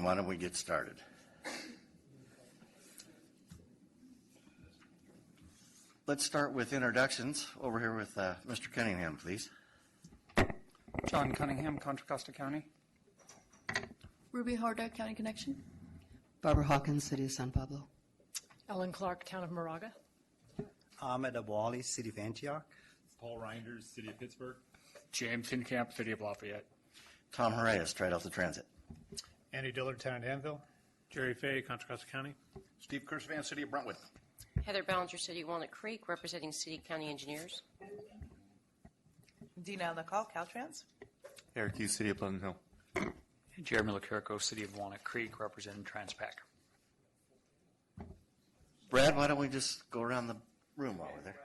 then why don't we get started? Let's start with introductions. Over here with Mr. Cunningham, please. John Cunningham, Contra Costa County. Ruby Horda, County Connection. Barbara Hawkins, City of San Pablo. Ellen Clark, Town of Moraga. Ahmed Abwali, City of Antioch. Paul Reinders, City of Pittsburgh. James Hinkamp, City of Lafayette. Tom Horaeus, Tri-Delta Transit. Andy Dillard, Town of Danville. Jerry Fay, Contra Costa County. Steve Kurzvan, City of Brentwood. Heather Ballinger, City of Walnut Creek, representing City County Engineers. Dina Nakal, Caltrans. Eric Hughes, City of Pleasant Hill. And Jeremy LaCurco, City of Walnut Creek, representing Transpac. Brad, why don't we just go around the room while we're there?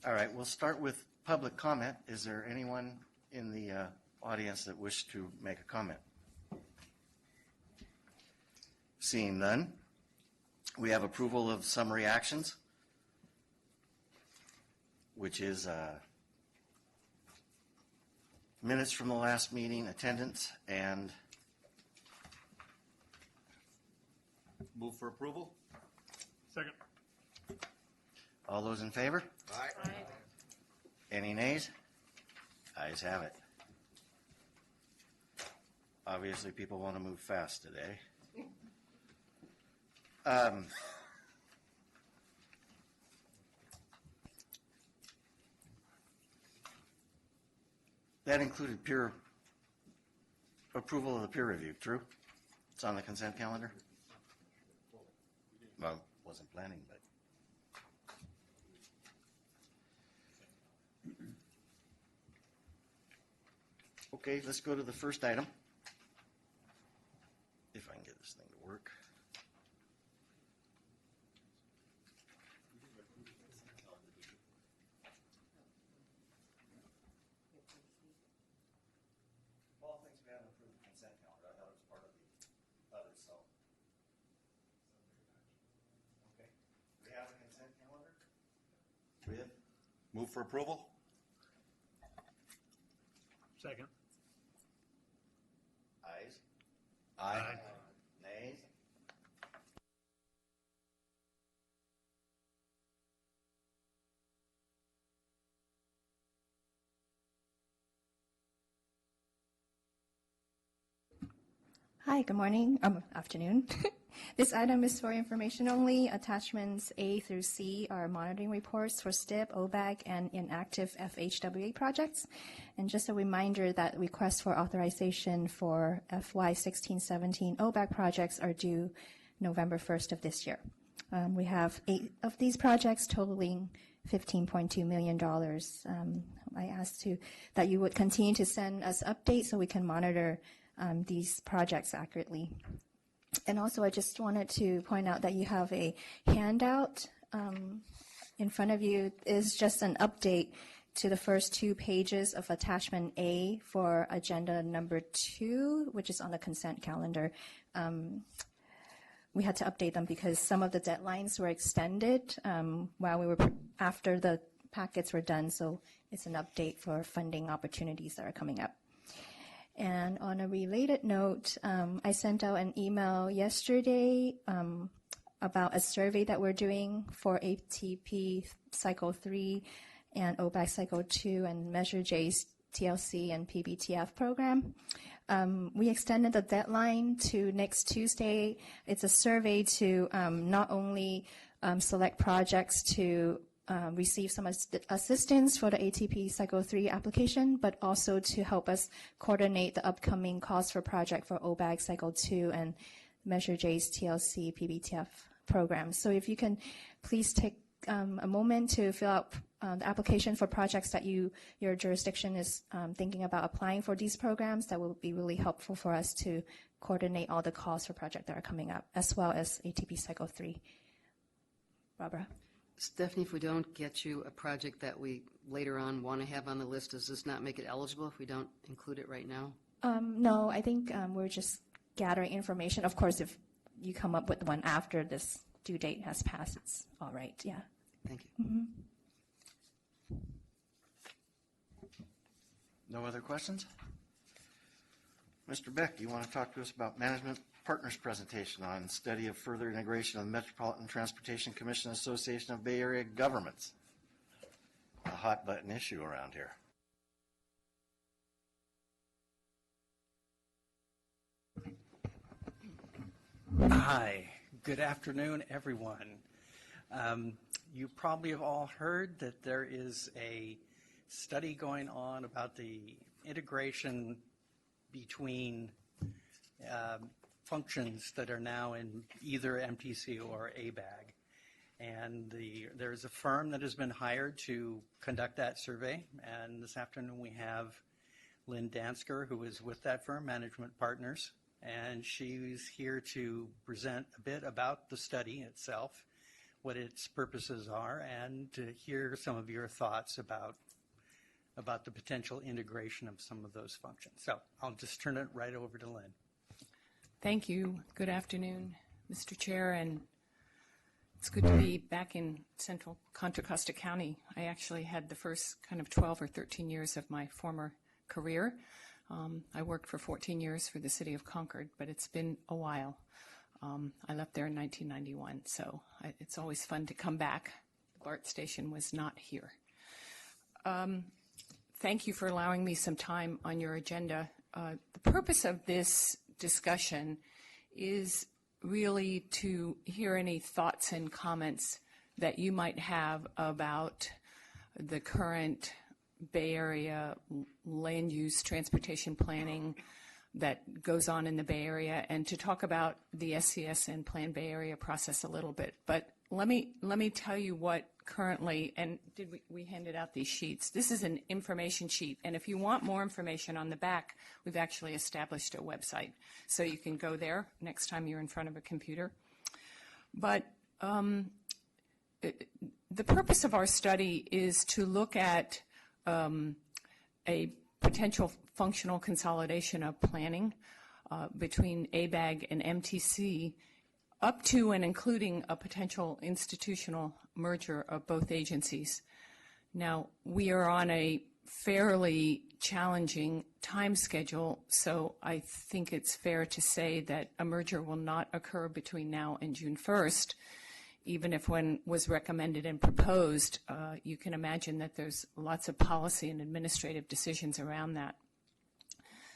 All right, we'll start with public comment. Is there anyone in the audience that wishes to make a comment? Seeing none, we have approval of summary actions, which is minutes from the last meeting, attendance, and Move for approval. Second. all those in favor? Aye. Any nays? Ayes have it. Obviously, people want to move fast today. That included peer approval of the peer review, true? It's on the consent calendar? Well, wasn't planning, but. Okay, let's go to the first item. If I can get this thing to work. Paul thinks we haven't approved the consent calendar. I thought it was part of the others, so. Okay, we have a consent calendar with Move for approval. Second. ayes. Aye. Nays? Hi, good morning, afternoon. This item is for information only. Attachments A through C are monitoring reports for STIP, OBAG, and inactive FHWA projects. And just a reminder that requests for authorization for FY16-17 OBAG projects are due November 1st of this year. We have 8 of these projects totaling $15.2 million. I asked that you would continue to send us updates so we can monitor these projects accurately. And also, I just wanted to point out that you have a handout in front of you. Is just an update to the first 2 pages of attachment A for agenda number 2, which is on the consent calendar. We had to update them because some of the deadlines were extended while we were after the packets were done. So it's an update for funding opportunities that are coming up. And on a related note, I sent out an email yesterday about a survey that we're doing for ATP Cycle 3 and OBAG Cycle 2 and Measure J's TLC and PBTF program. We extended the deadline to next Tuesday. It's a survey to not only select projects to receive some assistance for the ATP Cycle 3 application, but also to help us coordinate the upcoming costs for project for OBAG Cycle 2 and Measure J's TLC PBTF program. So if you can please take a moment to fill out the application for projects that your jurisdiction is thinking about applying for these programs. That will be really helpful for us to coordinate all the calls for projects that are coming up, as well as ATP Cycle 3. Barbara? Stephanie, if we don't get you a project that we later on want to have on the list, does this not make it eligible if we don't include it right now? No, I think we're just gathering information. Of course, if you come up with one after this due date has passed, it's all right, yeah. Thank you. No other questions? Mr. Beck, you want to talk to us about Management Partners presentation on study of further integration of the Metropolitan Transportation Commission Association of Bay Area Governments, a hot button issue around here. Hi, good afternoon, everyone. You probably have all heard that there is a study going on about the integration between functions that are now in either MTC or ABAG. And there's a firm that has been hired to conduct that survey. And this afternoon we have Lynn Dansker, who is with that firm, Management Partners. And she's here to present a bit about the study itself, what its purposes are, and to hear some of your thoughts about the potential integration of some of those functions. So I'll just turn it right over to Lynn. Thank you. Good afternoon, Mr. Chair, and it's good to be back in central Contra Costa County. I actually had the first kind of 12 or 13 years of my former career. I worked for 14 years for the city of Concord, but it's been a while. I left there in 1991, so it's always fun to come back. BART station was not here. Thank you for allowing me some time on your agenda. The purpose of this discussion is really to hear any thoughts and comments that you might have about the current Bay Area land use transportation planning that goes on in the Bay Area, and to talk about the SCS and Plan Bay Area process a little bit. But let me tell you what currently, and we handed out these sheets. This is an information sheet, and if you want more information on the back, we've actually established a website, so you can go there next time you're in front of a computer. But the purpose of our study is to look at a potential functional consolidation of planning between ABAG and MTC, up to and including a potential institutional merger of both agencies. Now, we are on a fairly challenging time schedule, so I think it's fair to say that a merger will not occur between now and June 1st. Even if one was recommended and proposed, you can imagine that there's lots of policy and administrative decisions around that.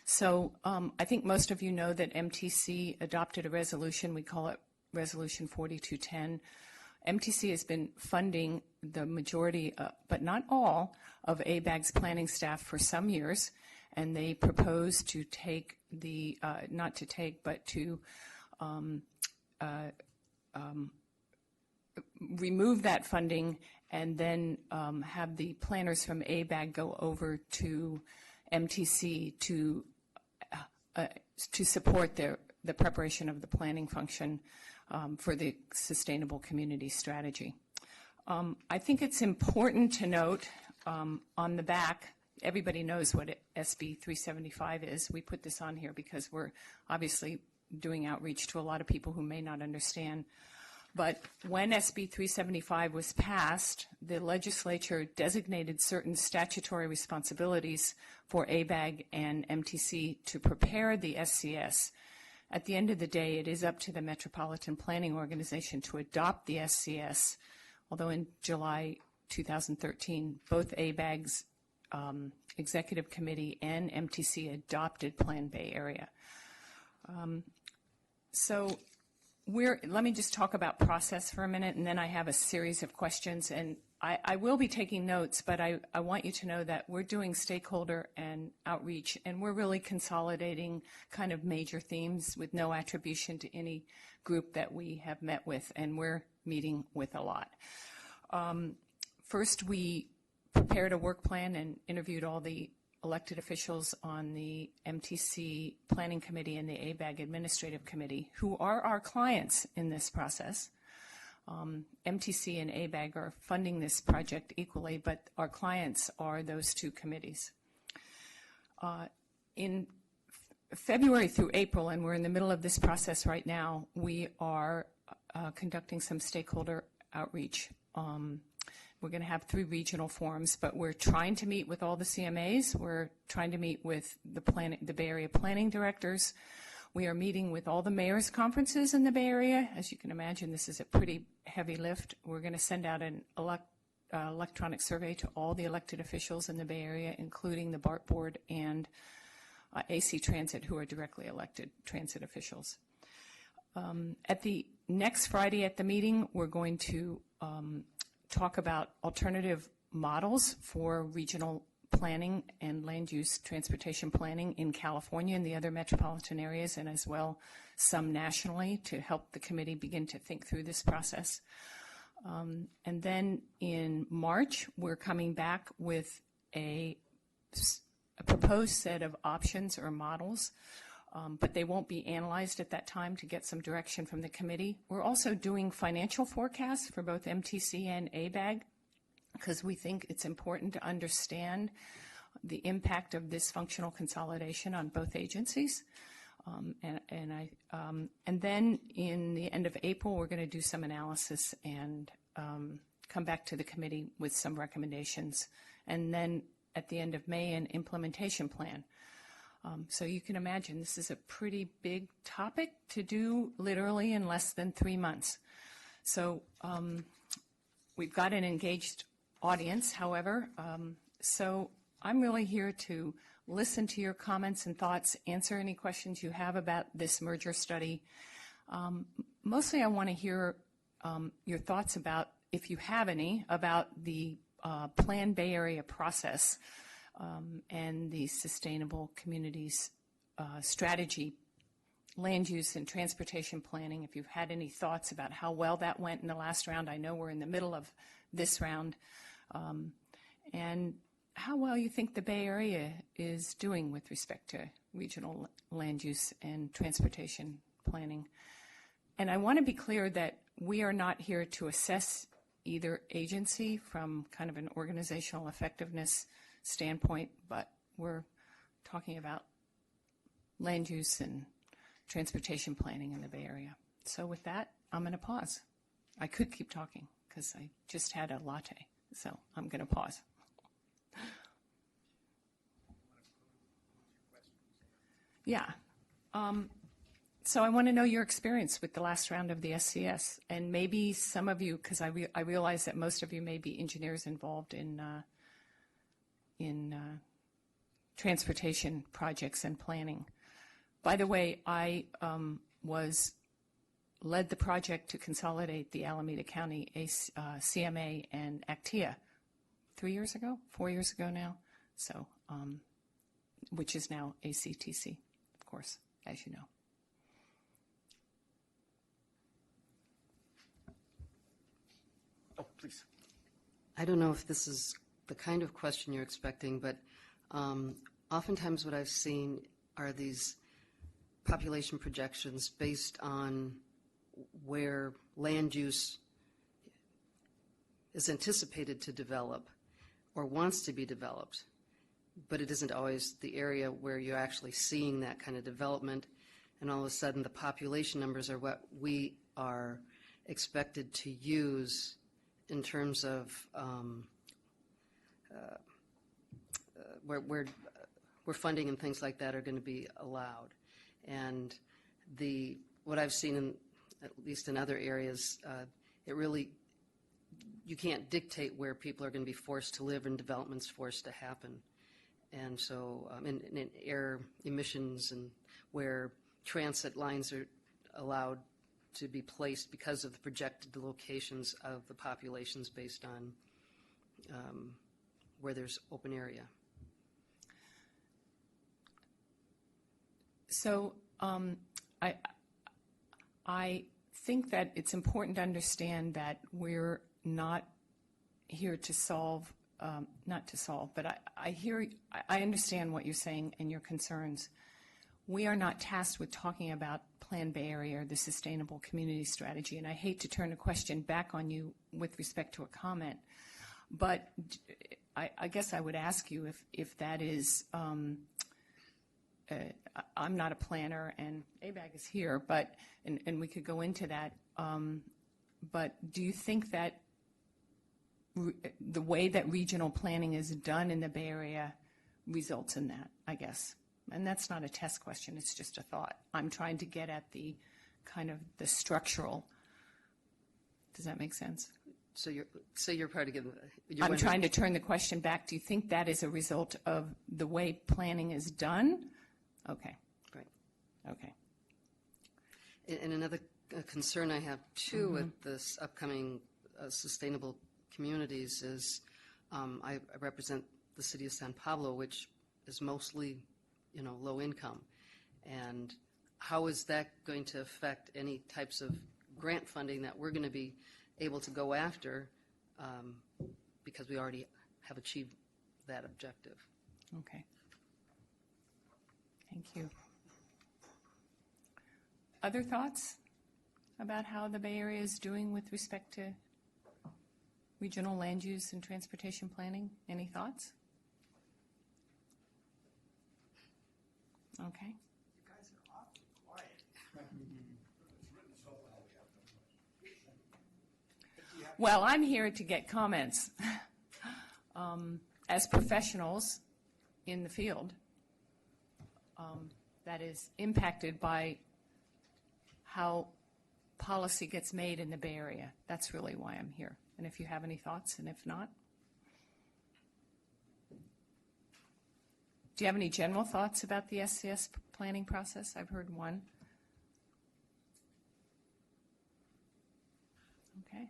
So I think most of you know that MTC adopted a resolution. We call it Resolution 4210. MTC has been funding the majority, but not all, of ABAG's planning staff for some years, and they propose to take the, not to take, but to remove that funding and then have the planners from ABAG go over to MTC to support the preparation of the planning function for the sustainable community strategy. I think it's important to note on the back, everybody knows what SB 375 is. We put this on here because we're obviously doing outreach to a lot of people who may not understand. But when SB 375 was passed, the legislature designated certain statutory responsibilities for ABAG and MTC to prepare the SCS. At the end of the day, it is up to the Metropolitan Planning Organization to adopt the SCS, although in July 2013, both ABAG's Executive Committee and MTC adopted Plan Bay Area. Let me just talk about process for a minute, and then I have a series of questions. And I will be taking notes, but I want you to know that we're doing stakeholder and outreach, and we're really consolidating kind of major themes with no attribution to any group that we have met with, and we're meeting with a lot. First, we prepared a work plan and interviewed all the elected officials on the MTC Planning Committee and the ABAG Administrative Committee, who are our clients in this process. MTC and ABAG are funding this project equally, but our clients are those two committees. In February through April, and we're in the middle of this process right now, we are conducting some stakeholder outreach. We're going to have 3 regional forums, but we're trying to meet with all the CMAs. We're trying to meet with the Bay Area planning directors. We are meeting with all the mayors' conferences in the Bay Area. As you can imagine, this is a pretty heavy lift. We're going to send out an electronic survey to all the elected officials in the Bay Area, including the BART board and AC Transit, who are directly elected transit officials. At the next Friday at the meeting, we're going to talk about alternative models for regional planning and land use transportation planning in California and the other metropolitan areas, and as well some nationally, to help the committee begin to think through this process. And then in March, we're coming back with a proposed set of options or models, but they won't be analyzed at that time to get some direction from the committee. We're also doing financial forecasts for both MTC and ABAG, because we think it's important to understand the impact of this functional consolidation on both agencies. And then in the end of April, we're going to do some analysis and come back to the committee with some recommendations. And then at the end of May, an implementation plan. So you can imagine this is a pretty big topic to do literally in less than 3 months. So we've got an engaged audience, however. So I'm really here to listen to your comments and thoughts, answer any questions you have about this merger study. Mostly I want to hear your thoughts about, if you have any, about the Plan Bay Area process and the Sustainable Communities Strategy, land use and transportation planning. If you've had any thoughts about how well that went in the last round. I know we're in the middle of this round. And how well you think the Bay Area is doing with respect to regional land use and transportation planning. And I want to be clear that we are not here to assess either agency from kind of an organizational effectiveness standpoint, but we're talking about land use and transportation planning in the Bay Area. So with that, I'm going to pause. I could keep talking because I just had a latte, so I'm going to pause. Yeah. So I want to know your experience with the last round of the SCS, and maybe some of you, because I realize that most of you may be engineers involved in transportation projects and planning. By the way, I led the project to consolidate the Alameda County CMA and ACTIA 4 years ago now, so which is now ACTC, of course, as you know. Oh, please. I don't know if this is the kind of question you're expecting, but oftentimes what I've seen are these population projections based on where land use is anticipated to develop or wants to be developed, but it isn't always the area where you're actually seeing that kind of development, and all of a sudden the population numbers are what we are expected to use in terms of where funding and things like that are going to be allowed. And what I've seen, at least in other areas, you can't dictate where people are going to be forced to live and development's forced to happen. And so in air emissions and where transit lines are allowed to be placed because of the projected locations of the populations based on where there's open area. So I think that it's important to understand that we're not here to solve not to solve, but I understand what you're saying and your concerns. We are not tasked with talking about Plan Bay Area or the Sustainable Community Strategy, and I hate to turn a question back on you with respect to a comment, but I guess I would ask you if that is, I'm not a planner and ABAG is here, but, and we could go into that, but do you think that the way that regional planning is done in the Bay Area results in that, I guess? And that's not a test question, it's just a thought. I'm trying to get at the kind of the structural, does that make sense? So you're part of I'm trying to turn the question back. Do you think that is a result of the way planning is done? Okay. Right. Okay. And another concern I have, too, with this upcoming sustainable communities is I represent the city of San Pablo, which is mostly, low income. And how is that going to affect any types of grant funding that we're going to be able to go after because we already have achieved that objective? Okay. Thank you. Other thoughts about how the Bay Area is doing with respect to regional land use and transportation planning? Any thoughts? Okay. You guys are awfully quiet. Well, I'm here to get comments. As professionals in the field, that is impacted by how policy gets made in the Bay Area. That's really why I'm here. And if you have any thoughts, and if not. Do you have any general thoughts about the SCS planning process? I've heard one. Okay.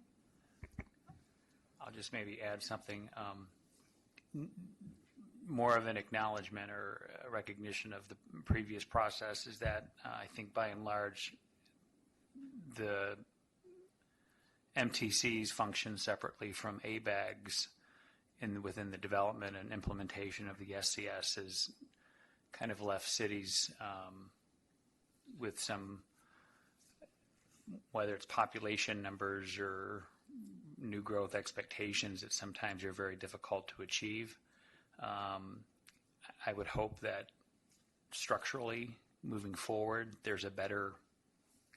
I'll just maybe add something, more of an acknowledgement or a recognition of the previous process is that I think by and large the MTCs function separately from ABAGs within the development and implementation of the SCS has kind of left cities with some, whether it's population numbers or new growth expectations that sometimes are very difficult to achieve. I would hope that structurally moving forward there's a better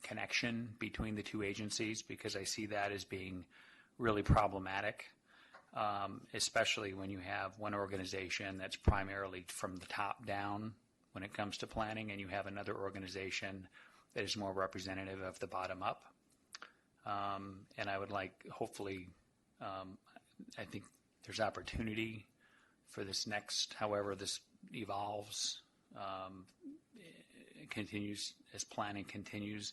connection between the two agencies, because I see that as being really problematic, especially when you have one organization that's primarily from the top down when it comes to planning, and you have another organization that is more representative of the bottom up. And I would like, hopefully, I think there's opportunity for this next, however this evolves, continues, as planning continues.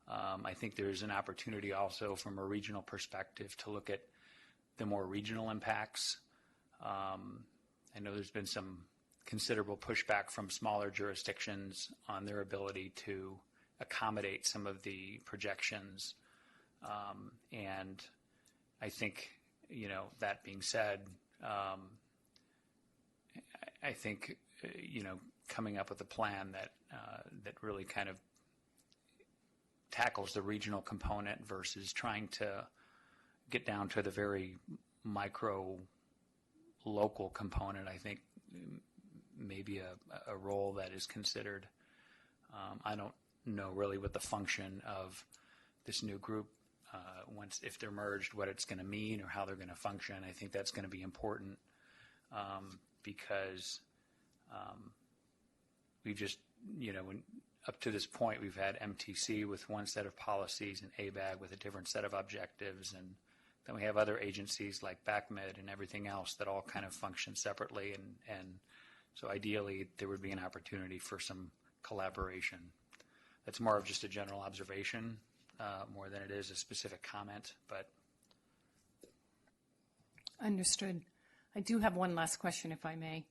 I think there's an opportunity also from a regional perspective to look at the more regional impacts. I know there's been some considerable pushback from smaller jurisdictions on their ability to accommodate some of the projections. And I think, that being said, I think, coming up with a plan that really kind of tackles the regional component versus trying to get down to the very micro local component, I think maybe a role that is considered. I don't know really what the function of this new group, if they're merged, what it's going to mean or how they're going to function. I think that's going to be important because we've just, up to this point, we've had MTC with one set of policies and ABAG with a different set of objectives, and then we have other agencies like BACMed and everything else that all kind of function separately, and so ideally there would be an opportunity for some collaboration. That's more of just a general observation, more than it is a specific comment, but. Understood. I do have one last question, if I may,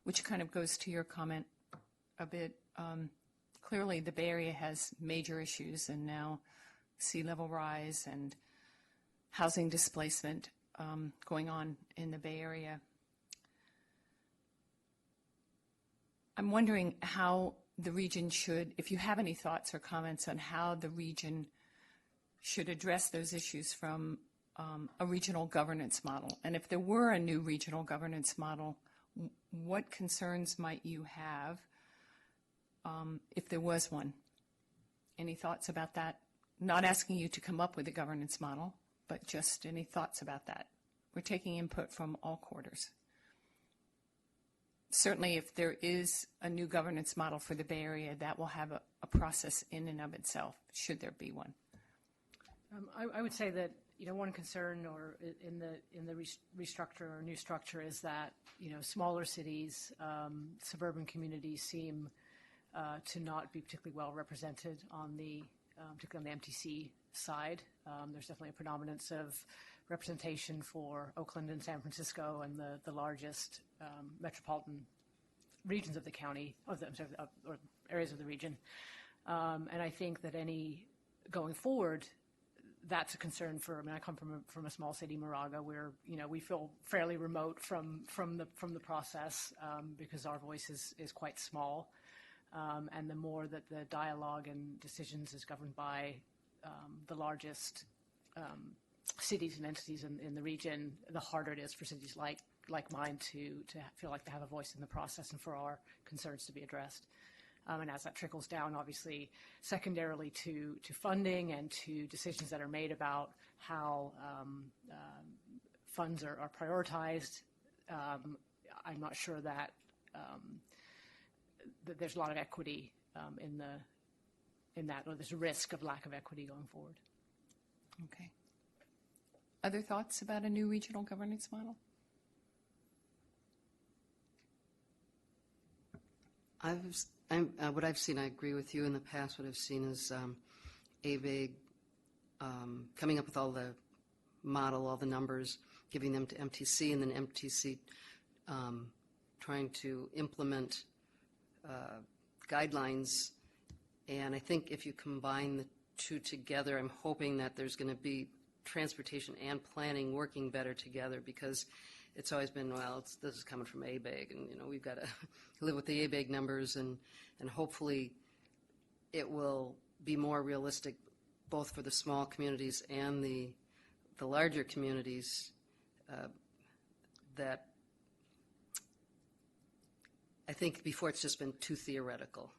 which kind of goes to your comment a bit. Clearly, the Bay Area has major issues, and now sea level rise and housing displacement. going on in the Bay Area. I'm wondering how the region should, if you have any thoughts or comments on how the region should address those issues from a regional governance model. And if there were a new regional governance model, what concerns might you have if there was one? Any thoughts about that? Not asking you to come up with a governance model, but just any thoughts about that. We're taking input from all quarters. Certainly, if there is a new governance model for the Bay Area, that will have a process in and of itself, should there be one. I would say that one concern or in the restructure or new structure is that smaller cities, suburban communities seem to not be particularly well represented on the particularly on the MTC side. There's definitely a predominance of representation for Oakland and San Francisco and the largest metropolitan regions of the county, or areas of the region. And I think that going forward, that's a concern for. I mean, I come from a small city, Moraga, where we feel fairly remote from the process because our voice is quite small, and the more that the dialogue and decisions is governed by the largest cities and entities in the region, the harder it is for cities like mine to feel like they have a voice in the process and for our concerns to be addressed. And as that trickles down, obviously, secondarily to funding and to decisions that are made about how funds are prioritized, I'm not sure that there's a lot of equity in that, or there's a risk of lack of equity going forward. Okay. Other thoughts about a new regional governance model? What I've seen, I agree with you. In the past, what I've seen is ABAG coming up with all the model, all the numbers, giving them to MTC, and then MTC trying to implement guidelines. And I think if you combine the two together, I'm hoping that there's going to be transportation and planning working better together, because it's always been, this is coming from ABAG, and we've got to live with the ABAG numbers, and hopefully it will be more realistic both for the small communities and the larger communities, that I think before it's just been too theoretical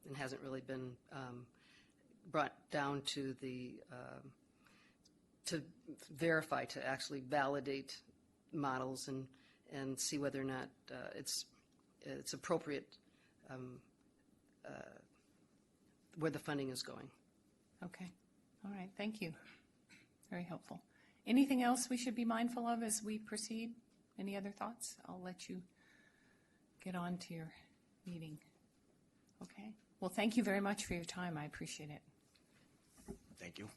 and hasn't really been brought down to to verify, to actually validate models and see whether or not it's appropriate where the funding is going. Okay. All right. Thank you. Very helpful. Anything else we should be mindful of as we proceed? Any other thoughts? I'll let you get on to your meeting. Okay. Well, thank you very much for your time. I appreciate it. Thank you.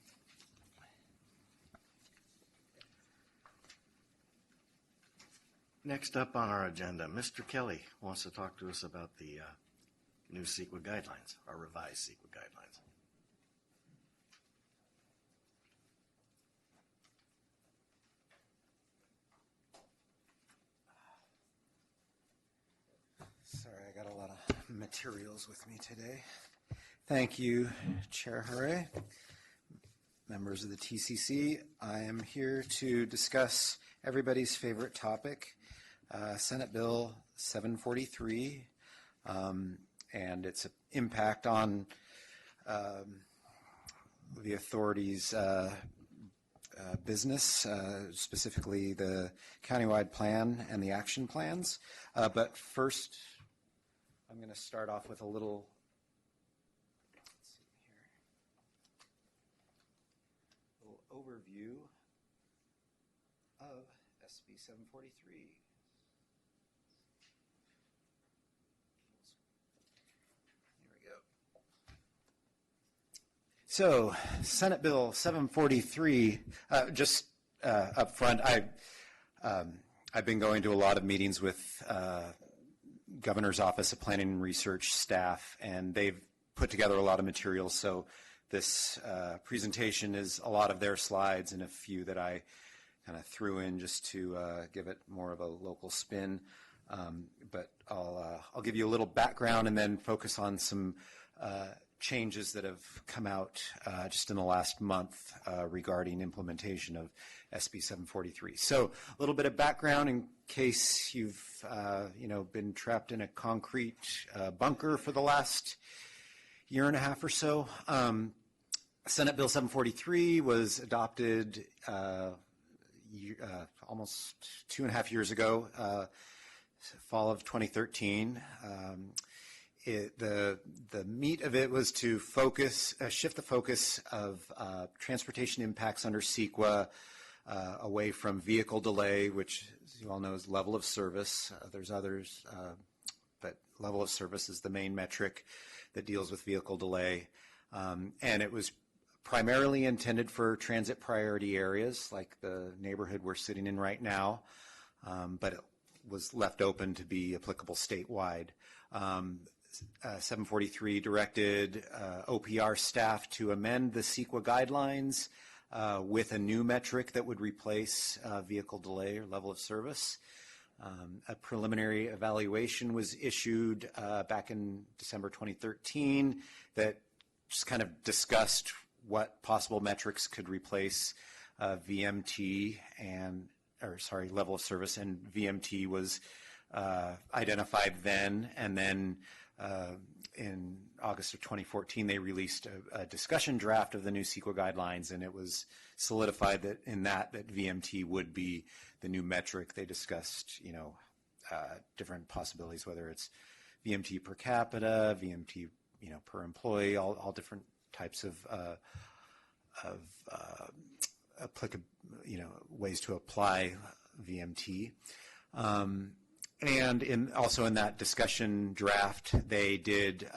Next up on our agenda, Mr. Kelly wants to talk to us about the new CEQA guidelines, our revised CEQA guidelines. Sorry, I got a lot of materials with me today. Thank you, Chair Hurray, members of the TCC. I am here to discuss everybody's favorite topic, Senate Bill 743, and its impact on the authority's business, specifically the countywide plan and the action plans. But first, I'm going to start off with a little overview of SB 743. Here we go. So, Senate Bill 743, just up front, I've been going to a lot of meetings with Governor's Office of Planning and Research staff, and they've put together a lot of materials, so this presentation is a lot of their slides and a few that I kind of threw in just to give it more of a local spin. But I'll give you a little background and then focus on some changes that have come out just in the last month regarding implementation of SB 743. So a little bit of background in case you've been trapped in a concrete bunker for the last year and a half or so. Senate Bill 743 was adopted almost 2.5 years ago, fall of 2013. The meat of it was to shift the focus of transportation impacts under CEQA away from vehicle delay, which, as you all know, is level of service. There's others, but level of service is the main metric that deals with vehicle delay. And it was primarily intended for transit priority areas like the neighborhood we're sitting in right now, but it was left open to be applicable statewide. 743 directed OPR staff to amend the CEQA guidelines with a new metric that would replace vehicle delay or level of service. A preliminary evaluation was issued back in December 2013 that just kind of discussed what possible metrics could replace VMT level of service, and VMT was identified then, and then in August of 2014 they released a discussion draft of the new CEQA guidelines, and it was solidified that VMT would be the new metric. They discussed different possibilities, whether it's VMT per capita, VMT per employee, all different types of ways to apply VMT. And also in that discussion draft, they did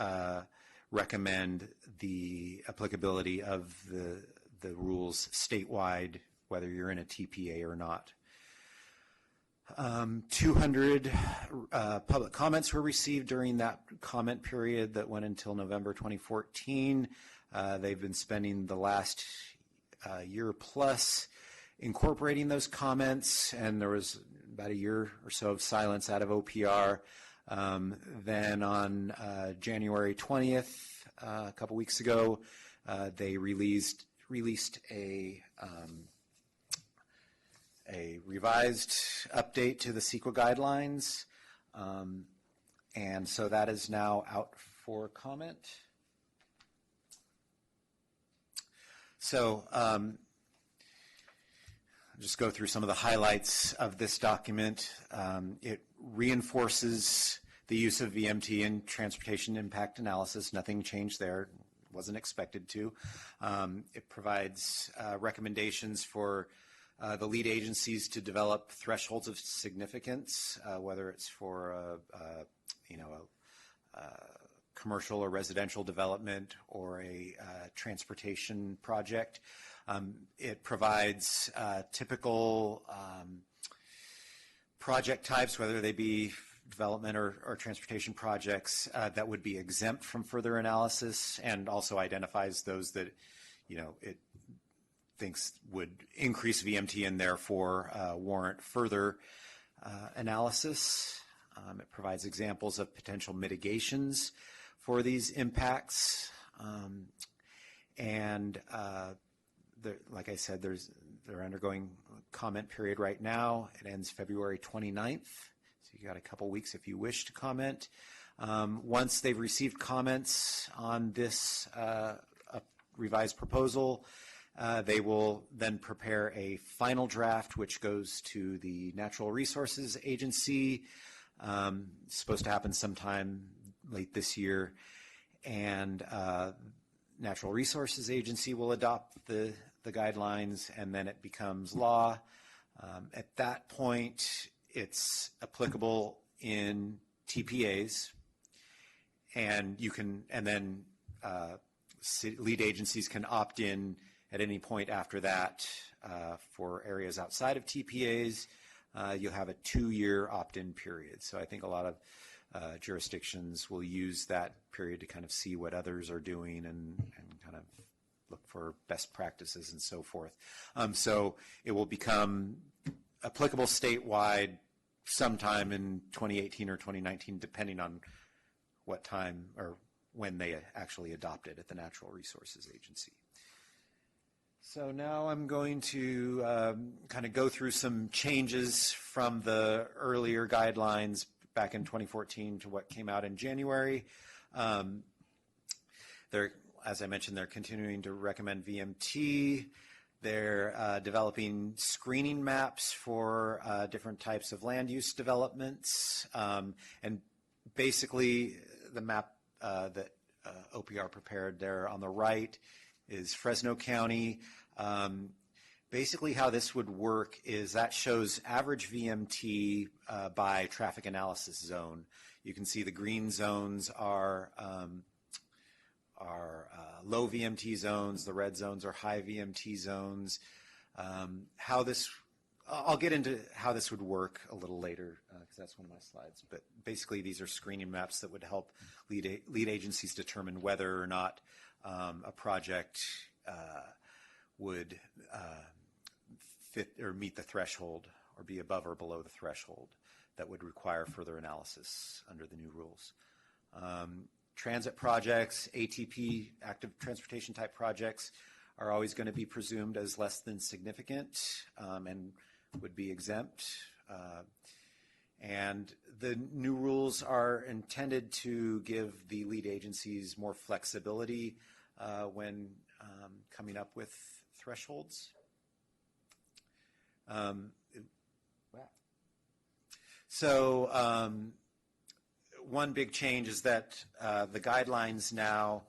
recommend the applicability of the rules statewide, whether you're in a TPA or not. 200 public comments were received during that comment period that went until November 2014. They've been spending the last year plus incorporating those comments, and there was about a year or so of silence out of OPR. Then on January 20th, a couple weeks ago, they released a revised update to the CEQA guidelines, and so that is now out for comment. So I'll just go through some of the highlights of this document. It reinforces the use of VMT in transportation impact analysis. Nothing changed there. Wasn't expected to. It provides recommendations for the lead agencies to develop thresholds of significance, whether it's for a commercial or residential development or a transportation project. It provides typical project types, whether they be development or transportation projects that would be exempt from further analysis, and also identifies those that it thinks would increase VMT and therefore warrant further analysis. It provides examples of potential mitigations for these impacts. Like I said, they're undergoing a comment period right now. It ends February 29th. So you got a couple weeks if you wish to comment. Once they've received comments on this revised proposal, they will then prepare a final draft, which goes to the Natural Resources Agency. It's supposed to happen sometime late this year. And Natural Resources Agency will adopt the guidelines, and then it becomes law. At that point, it's applicable in TPAs, and then lead agencies can opt in at any point after that. For areas outside of TPAs, you'll have a 2-year opt-in period. So I think a lot of jurisdictions will use that period to kind of see what others are doing and kind of look for best practices and so forth. So it will become applicable statewide sometime in 2018 or 2019, depending on what time or when they actually adopt it at the Natural Resources Agency. So now I'm going to kind of go through some changes from the earlier guidelines back in 2014 to what came out in January. As I mentioned, they're continuing to recommend VMT. They're developing screening maps for different types of land use developments. And basically, the map that OPR prepared there on the right is Fresno County. Basically, how this would work is that shows average VMT by traffic analysis zone. You can see the green zones are low VMT zones. The red zones are high VMT zones. I'll get into how this would work a little later because that's one of my slides. But basically, these are screening maps that would help lead agencies determine whether or not a project would fit or meet the threshold or be above or below the threshold that would require further analysis under the new rules. Transit projects, ATP, active transportation type projects, are always going to be presumed as less than significant and would be exempt. And the new rules are intended to give the lead agencies more flexibility when coming up with thresholds. One big change is that the guidelines now,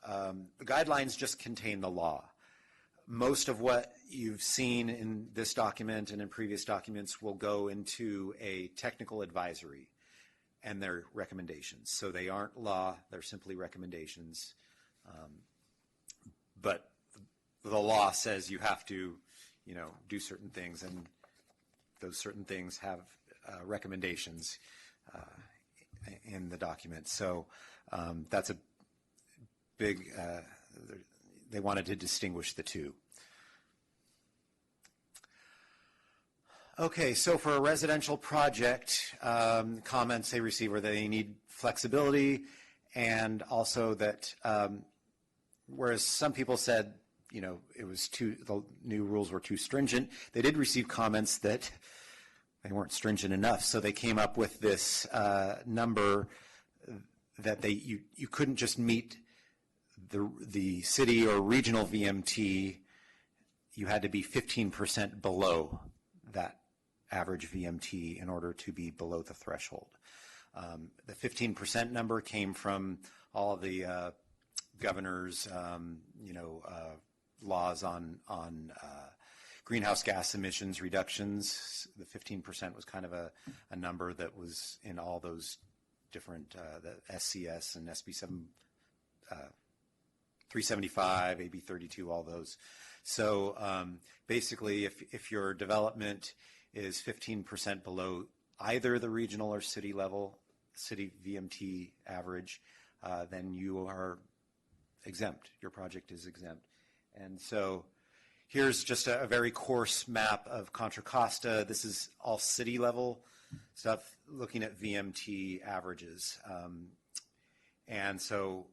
the guidelines just contain the law. Most of what you've seen in this document and in previous documents will go into a technical advisory and their recommendations. So they aren't law, they're simply recommendations. But the law says you have to, do certain things, and those certain things have recommendations in the document. So that's a big, they wanted to distinguish the two. Okay, so for a residential project, comments they receive are they need flexibility, and also that whereas some people said, it was the new rules were too stringent, they did receive comments that they weren't stringent enough. So they came up with this number that you couldn't just meet the city or regional VMT. You had to be 15% below that average VMT in order to be below the threshold. The 15% number came from all of the governor's, laws on greenhouse gas emissions reductions. The 15% was kind of a number that was in all those different, the SCS and SB 375, AB 32, all those. So basically, if your development is 15% below either the regional or city level, city VMT average, then you are exempt. Your project is exempt. And so here's just a very coarse map of Contra Costa. This is all city level stuff looking at VMT averages. And so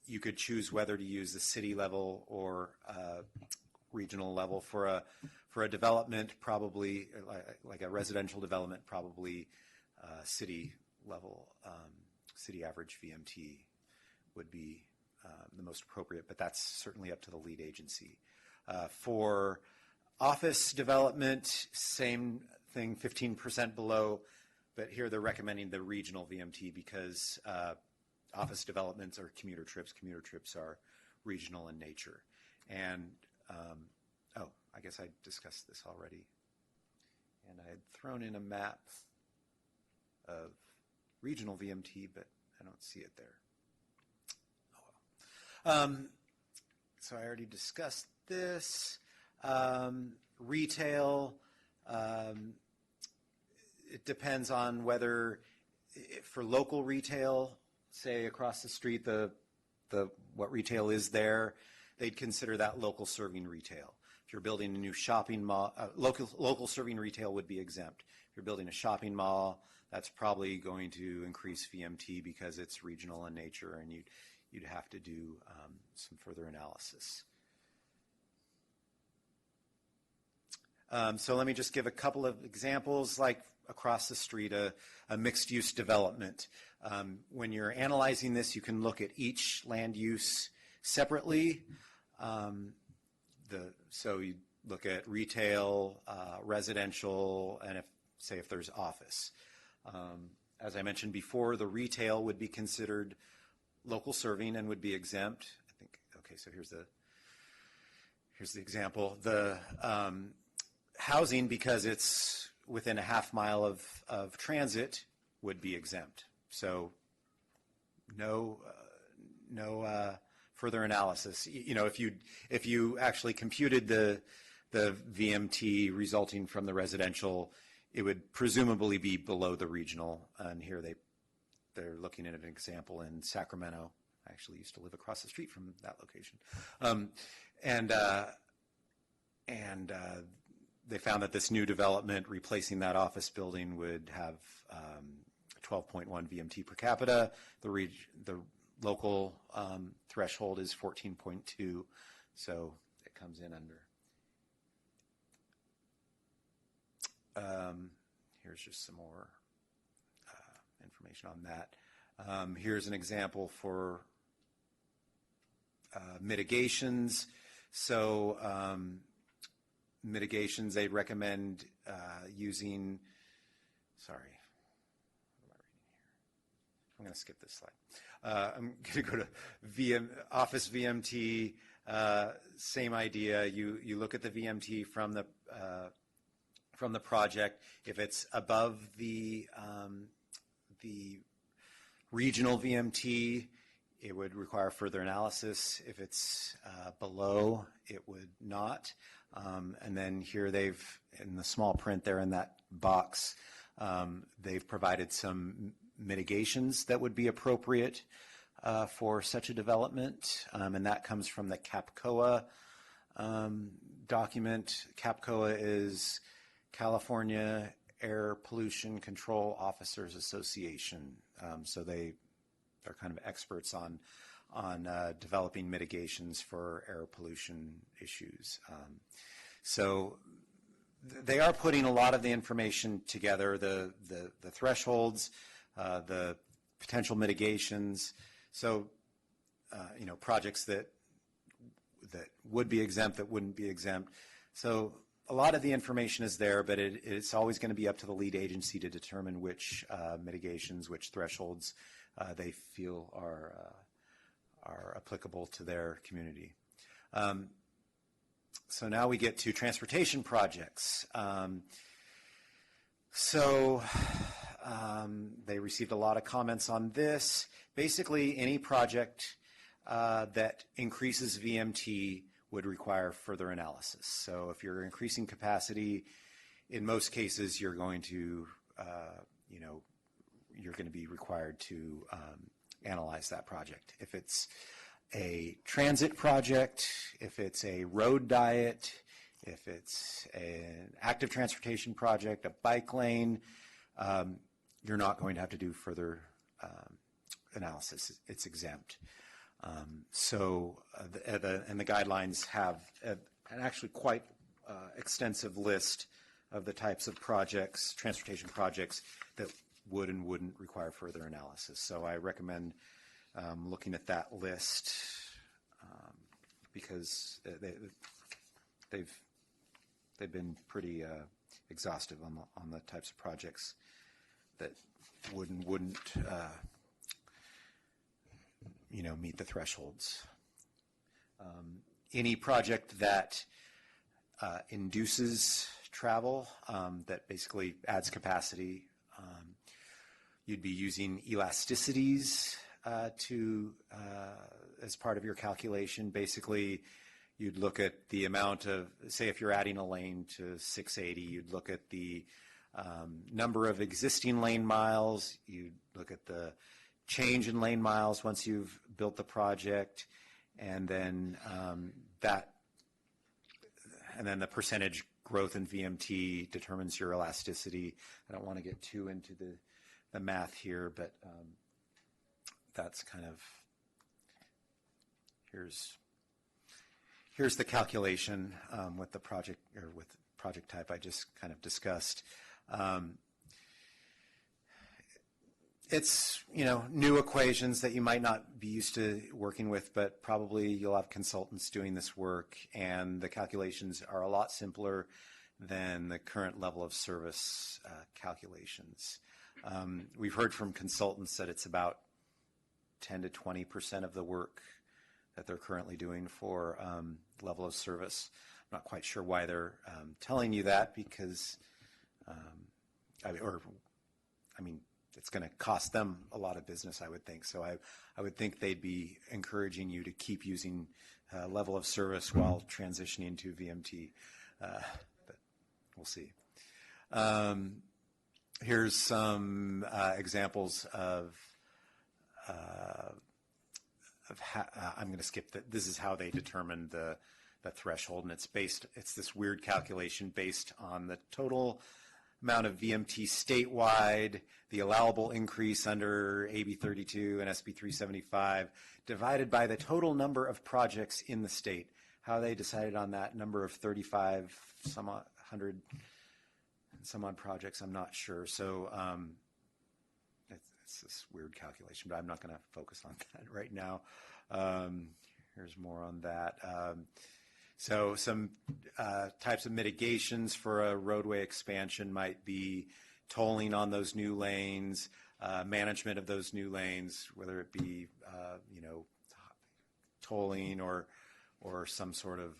you could choose whether to use the city level or regional level for a development, probably like a residential development, probably city level, city average VMT would be the most appropriate, but that's certainly up to the lead agency. For office development, same thing, 15% below, but here they're recommending the regional VMT because office developments are commuter trips. Commuter trips are regional in nature. And, I guess I discussed this already. And I had thrown in a map of regional VMT, but I don't see it there. So I already discussed this. Retail, it depends on whether, for local retail, say across the street, what retail is there, they'd consider that local serving retail. If you're building a new shopping mall, local serving retail would be exempt. If you're building a shopping mall, that's probably going to increase VMT because it's regional in nature, and you'd have to do some further analysis. So let me just give a couple of examples, like across the street, a mixed-use development. When you're analyzing this, you can look at each land use separately. So you look at retail, residential, and if there's office. As I mentioned before, the retail would be considered local serving and would be exempt. I think, okay, so here's the example. The housing, because it's within a half mile of transit, would be exempt. So no further analysis. You know, if you actually computed the VMT resulting from the residential, it would presumably be below the regional. And here they're looking at an example in Sacramento. I actually used to live across the street from that location. They found that this new development replacing that office building would have 12.1 VMT per capita. The local threshold is 14.2, so it comes in under. Here's just some more information on that. Here's an example for mitigations. So mitigations, they recommend using, sorry, what am I reading here? I'm going to skip this slide. I'm going to go to Office VMT, same idea. You look at the VMT from the project. If it's above the regional VMT, it would require further analysis. If it's below, it would not. And then here in the small print there in that box, they've provided some mitigations that would be appropriate for such a development. And that comes from the CAPCOA document. CAPCOA is California Air Pollution Control Officers Association. So they're kind of experts on developing mitigations for air pollution issues. So they are putting a lot of the information together, the thresholds, the potential mitigations. So, projects that would be exempt, that wouldn't be exempt. So a lot of the information is there, but it's always going to be up to the lead agency to determine which mitigations, which thresholds they feel are applicable to their community. So now we get to transportation projects. They received a lot of comments on this. Basically, any project that increases VMT would require further analysis. So if you're increasing capacity, in most cases, you're going to, you're going to be required to analyze that project. If it's a transit project, if it's a road diet, if it's an active transportation project, a bike lane, you're not going to have to do further analysis. It's exempt. And the guidelines have an actually quite extensive list of the types of projects, transportation projects, that would and wouldn't require further analysis. So I recommend looking at that list because they've been pretty exhaustive on the types of projects that would and wouldn't meet the thresholds. Any project that induces travel, that basically adds capacity, you'd be using elasticities as part of your calculation. Basically, you'd look at the amount of, say if you're adding a lane to 680, you'd look at the number of existing lane miles, you'd look at the change in lane miles once you've built the project, and then the percentage growth in VMT determines your elasticity. I don't want to get too into the math here, but that's kind of, here's the calculation with the project, or with project type I just kind of discussed. It's, new equations that you might not be used to working with, but probably you'll have consultants doing this work, and the calculations are a lot simpler than the current level of service calculations. We've heard from consultants that it's about 10 to 20% of the work that they're currently doing for level of service. I'm not quite sure why they're telling you that, because, it's going to cost them a lot of business, I would think. So I would think they'd be encouraging you to keep using level of service while transitioning to VMT. But we'll see. Here's some examples of how, I'm going to skip that. This is how they determined the threshold, and it's this weird calculation based on the total amount of VMT statewide, the allowable increase under AB 32 and SB 375, divided by the total number of projects in the state. How they decided on that number of 35, some odd, 100, some odd projects, I'm not sure. So it's this weird calculation, but I'm not going to focus on that right now. Here's more on that. So some types of mitigations for a roadway expansion might be tolling on those new lanes, management of those new lanes, whether it be tolling or some sort of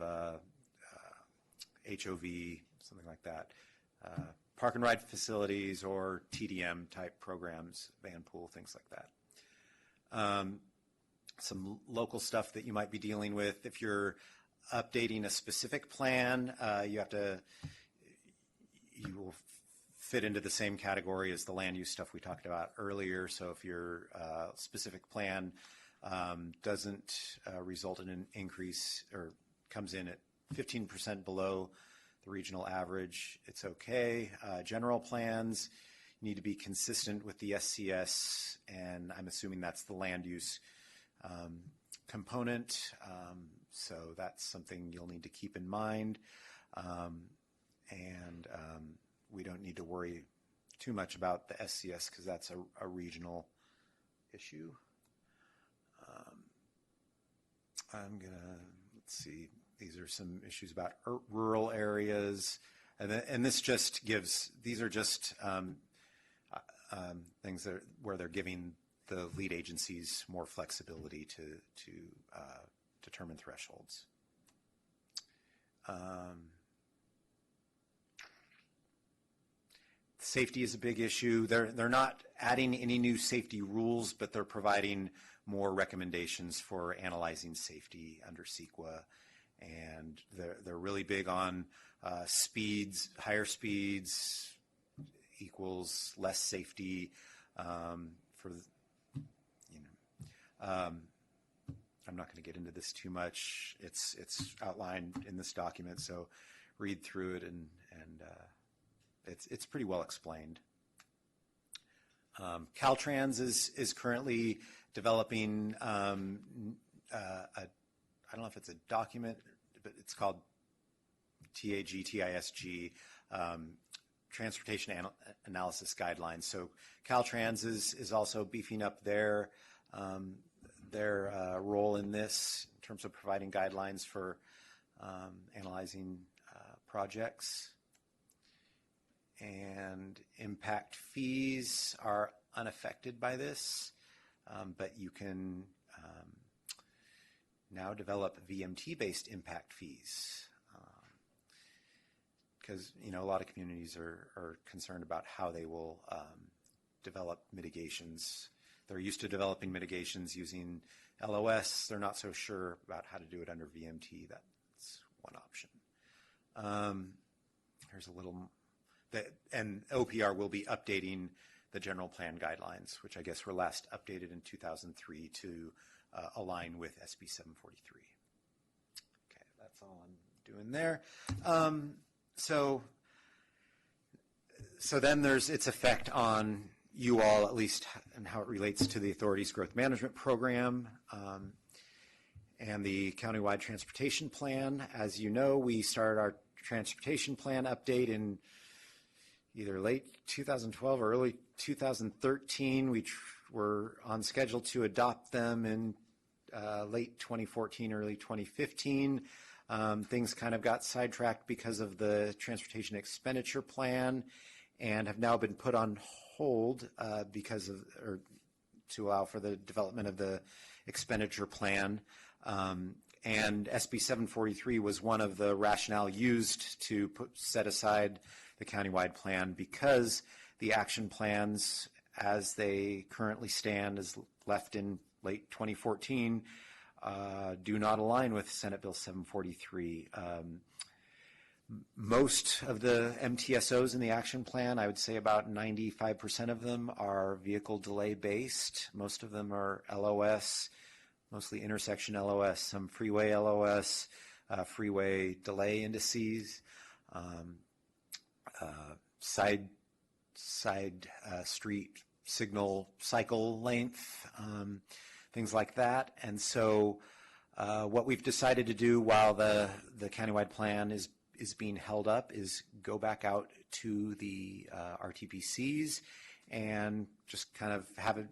HOV, something like that. Park and ride facilities or TDM type programs, van pool, things like that. Some local stuff that you might be dealing with. If you're updating a specific plan, you will fit into the same category as the land use stuff we talked about earlier. So if your specific plan doesn't result in an increase or comes in at 15% below the regional average, it's okay. General plans need to be consistent with the SCS, and I'm assuming that's the land use component. So that's something you'll need to keep in mind. We don't need to worry too much about the SCS because that's a regional issue. Let's see, these are some issues about rural areas. And this just gives, these are just things where they're giving the lead agencies more flexibility to determine thresholds. Safety is a big issue. They're not adding any new safety rules, but they're providing more recommendations for analyzing safety under CEQA. And they're really big on speeds. Higher speeds equals less safety. I'm not going to get into this too much. It's outlined in this document, so read through it, and it's pretty well explained. Caltrans is currently developing I don't know if it's a document, but it's called TISG, Transportation Analysis Guidelines. So Caltrans is also beefing up their role in this in terms of providing guidelines for analyzing projects. And impact fees are unaffected by this, but you can now develop VMT-based impact fees because a lot of communities are concerned about how they will develop mitigations. They're used to developing mitigations using LOS. They're not so sure about how to do it under VMT. That's one option. Here's a little, and OPR will be updating the general plan guidelines, which I guess were last updated in 2003 to align with SB 743. Okay, that's all I'm doing there. So then there's its effect on you all, at least, and how it relates to the authority's growth management program and the countywide transportation plan. As you know, we started our transportation plan update in either late 2012 or early 2013. We were on schedule to adopt them in late 2014, early 2015. Things kind of got sidetracked because of the transportation expenditure plan and have now been put on hold or to allow for the development of the expenditure plan. And SB 743 was one of the rationale used to set aside the countywide plan because the action plans as they currently stand as left in late 2014 do not align with Senate Bill 743. Most of the MTSOs in the action plan, I would say about 95% of them are vehicle delay based. Most of them are LOS, mostly intersection LOS, some freeway LOS, freeway delay indices, side street signal cycle length, things like that. And so what we've decided to do while the countywide plan is being held up is go back out to the RTPCs and just kind of have a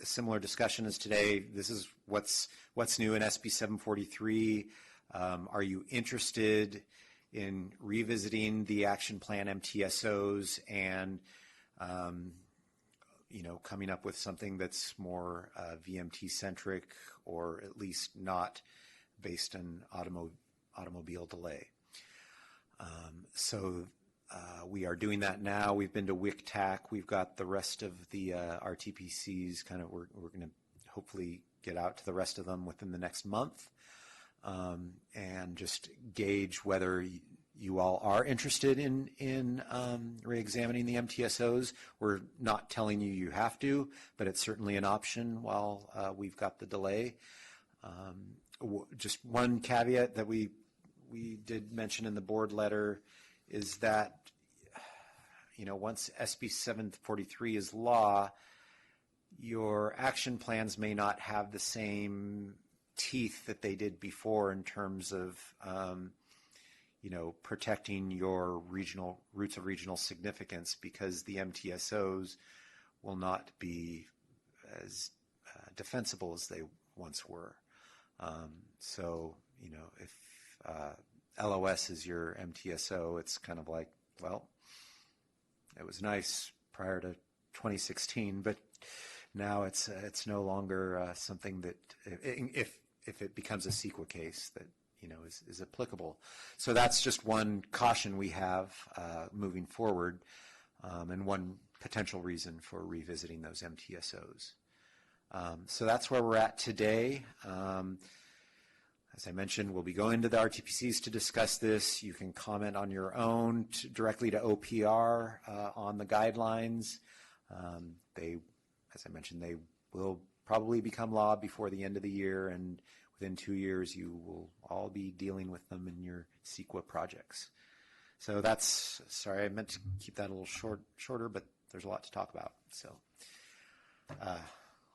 similar discussion as today. This is what's new in SB 743. Are you interested in revisiting the action plan MTSOs and coming up with something that's more VMT centric or at least not based on automobile delay? So we are doing that now. We've been to WICTAC. We've got the rest of the RTPCs we're going to hopefully get out to the rest of them within the next month and just gauge whether you all are interested in re-examining the MTSOs. We're not telling you have to, but it's certainly an option while we've got the delay. Just one caveat that we did mention in the board letter is that, once SB 743 is law, your action plans may not have the same teeth that they did before in terms of, protecting your routes of regional significance, because the MTSOs will not be as defensible as they once were. So, if LOS is your MTSO, it's kind of like, well, it was nice prior to 2016, but now it's no longer something that if it becomes a CEQA case that is applicable. So that's just one caution we have moving forward, and one potential reason for revisiting those MTSOs. So that's where we're at today. As I mentioned, we'll be going to the RTPCs to discuss this. You can comment on your own directly to OPR on the guidelines. As I mentioned, they will probably become law before the end of the year, and within 2 years, you will all be dealing with them in your CEQA projects. So sorry, I meant to keep that a little shorter, but there's a lot to talk about. So I'll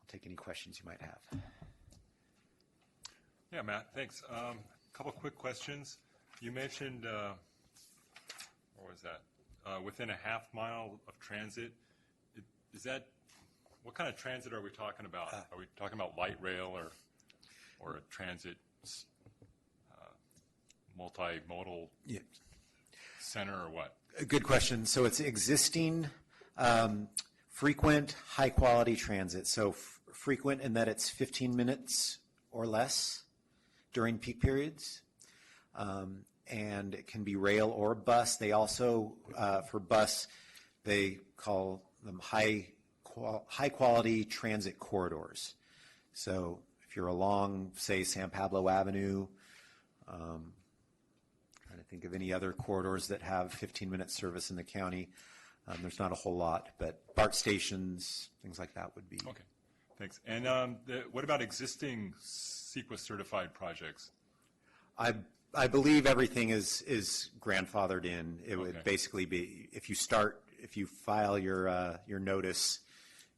take any questions you might have. Yeah, Matt, thanks. A couple quick questions. You mentioned, what was that? Within a half mile of transit. What kind of transit are we talking about? Are we talking about light rail or a transit multimodal center or what? A good question. So it's existing frequent high-quality transit. So frequent in that it's 15 minutes or less during peak periods. And it can be rail or bus. They also, for bus, they call them high-quality transit corridors. So if you're along, say, San Pablo Avenue, trying to think of any other corridors that have 15-minute service in the county, there's not a whole lot, but BART stations, things like that would be. Okay. Thanks. And what about existing CEQA certified projects? I believe everything is grandfathered in. It would Okay. basically be, if you file your notice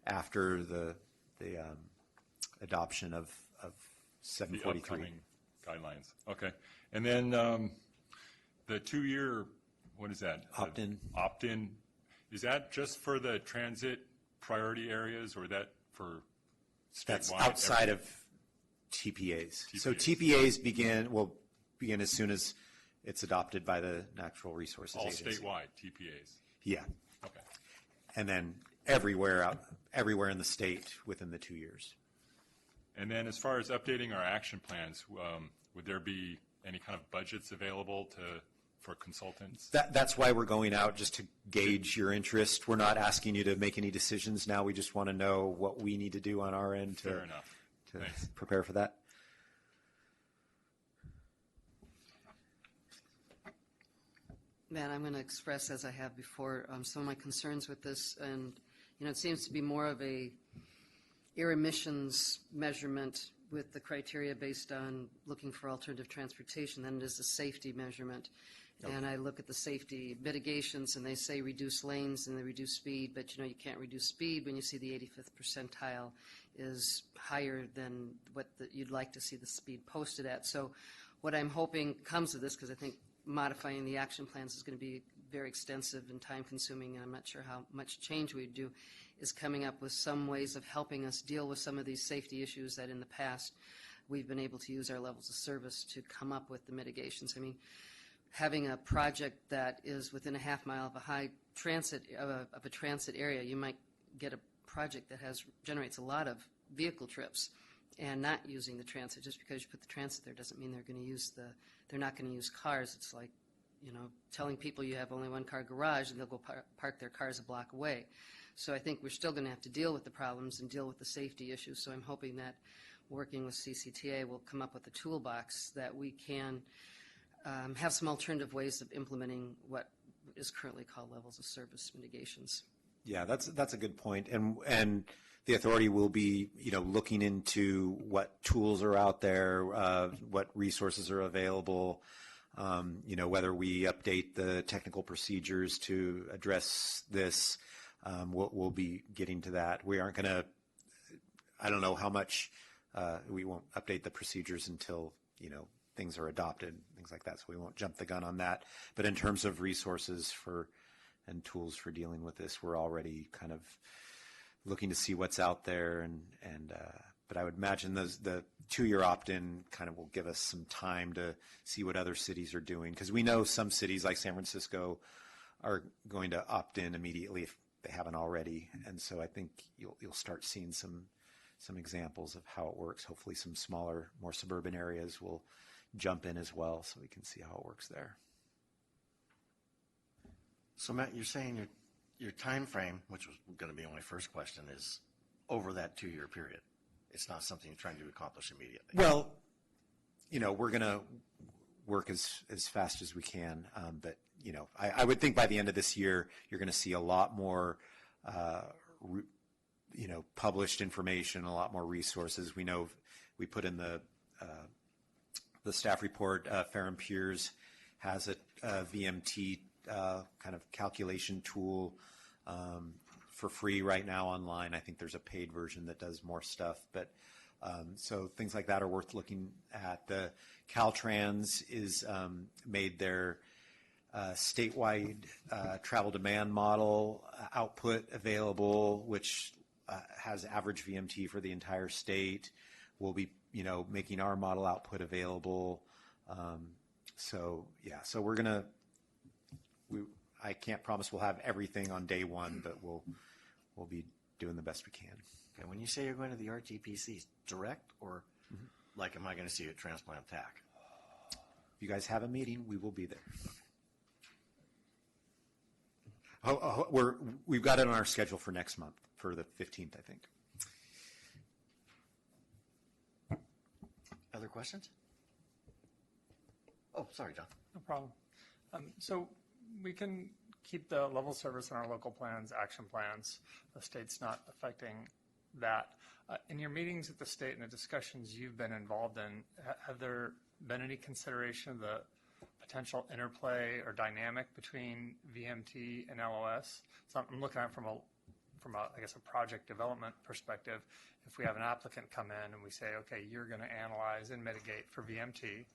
after the adoption of The 743. upcoming guidelines. Okay. And then the 2-year, what is that? Opt-in. Opt-in, is that just for the transit priority areas or that for statewide? That's outside of TPAs. So TPAs. TPAs will begin as soon as it's adopted by the Natural Resources All Agency. statewide TPAs? Yeah. Okay. And then everywhere in the state within the 2 years. And then as far as updating our action plans, would there be any kind of budgets available for consultants? That's why we're going out, just to gauge your interest. We're not asking you to make any decisions now. We just want to know what we need to do on our end Fair enough. to Thanks. prepare for that. Matt, I'm going to express, as I have before, some of my concerns with this. And, it seems to be more of a air emissions measurement with the criteria based on looking for alternative transportation than it is a safety measurement. Okay. And I look at the safety mitigations, and they say reduce lanes and they reduce speed, but you can't reduce speed when you see the 85th percentile is higher than what you'd like to see the speed posted at. So what I'm hoping comes of this, because I think modifying the action plans is going to be very extensive and time-consuming, and I'm not sure how much change we'd do, is coming up with some ways of helping us deal with some of these safety issues that in the past we've been able to use our levels of service to come up with the mitigations. I mean, having a project that is within a half mile of a high transit, of a transit area, you might get a project that generates a lot of vehicle trips and not using the transit. Just because you put the transit there doesn't mean they're not going to use cars. It's like, telling people you have only one car garage and they'll go park their cars a block away. So I think we're still going to have to deal with the problems and deal with the safety issues. So I'm hoping that working with CCTA will come up with a toolbox that we can have some alternative ways of implementing what is currently called levels of service mitigations. Yeah, that's a good point. And the authority will be, looking into what tools are out there, what resources are available, whether we update the technical procedures to address this. We'll be getting to that. We aren't going to, I don't know how much, we won't update the procedures until, things are adopted, things like that. So we won't jump the gun on that. But in terms of resources and tools for dealing with this, we're already kind of looking to see what's out there. But I would imagine the 2-year opt-in kind of will give us some time to see what other cities are doing. Because we know some cities like San Francisco are going to opt in immediately if they haven't already. And so I think you'll start seeing some examples of how it works. Hopefully some smaller, more suburban areas will jump in as well, so we can see how it works there. So Matt, you're saying your time frame, which was going to be my first question, is over that 2-year period. It's not something you're trying to accomplish immediately. Well, we're going to work as fast as we can. But, I would think by the end of this year, you're going to see a lot more, published information, a lot more resources. We know we put in the staff report, Ferrum Piers has a VMT kind of calculation tool for free right now online. I think there's a paid version that does more stuff, but so things like that are worth looking at. The Caltrans is made their statewide travel demand model output available, which has average VMT for the entire state. We'll be making our model output available. So we're gonna. I can't promise we'll have everything on day one, but we'll be doing the best we can. Okay, when you say you're going to the RTPC, direct or like am I going to see you at Transplant TAC? If you guys have a meeting, we will be there. We've got it on our schedule for next month, for the 15th, I think. Other questions? Oh, sorry, John. No problem. So we can keep the level service in our local plans, action plans. The state's not affecting that. In your meetings at the state and the discussions you've been involved in, have there been any consideration of the potential interplay or dynamic between VMT and LOS? So I'm looking at it from I guess, a project development perspective. If we have an applicant come in and we say, okay, you're going to analyze and mitigate for VMT,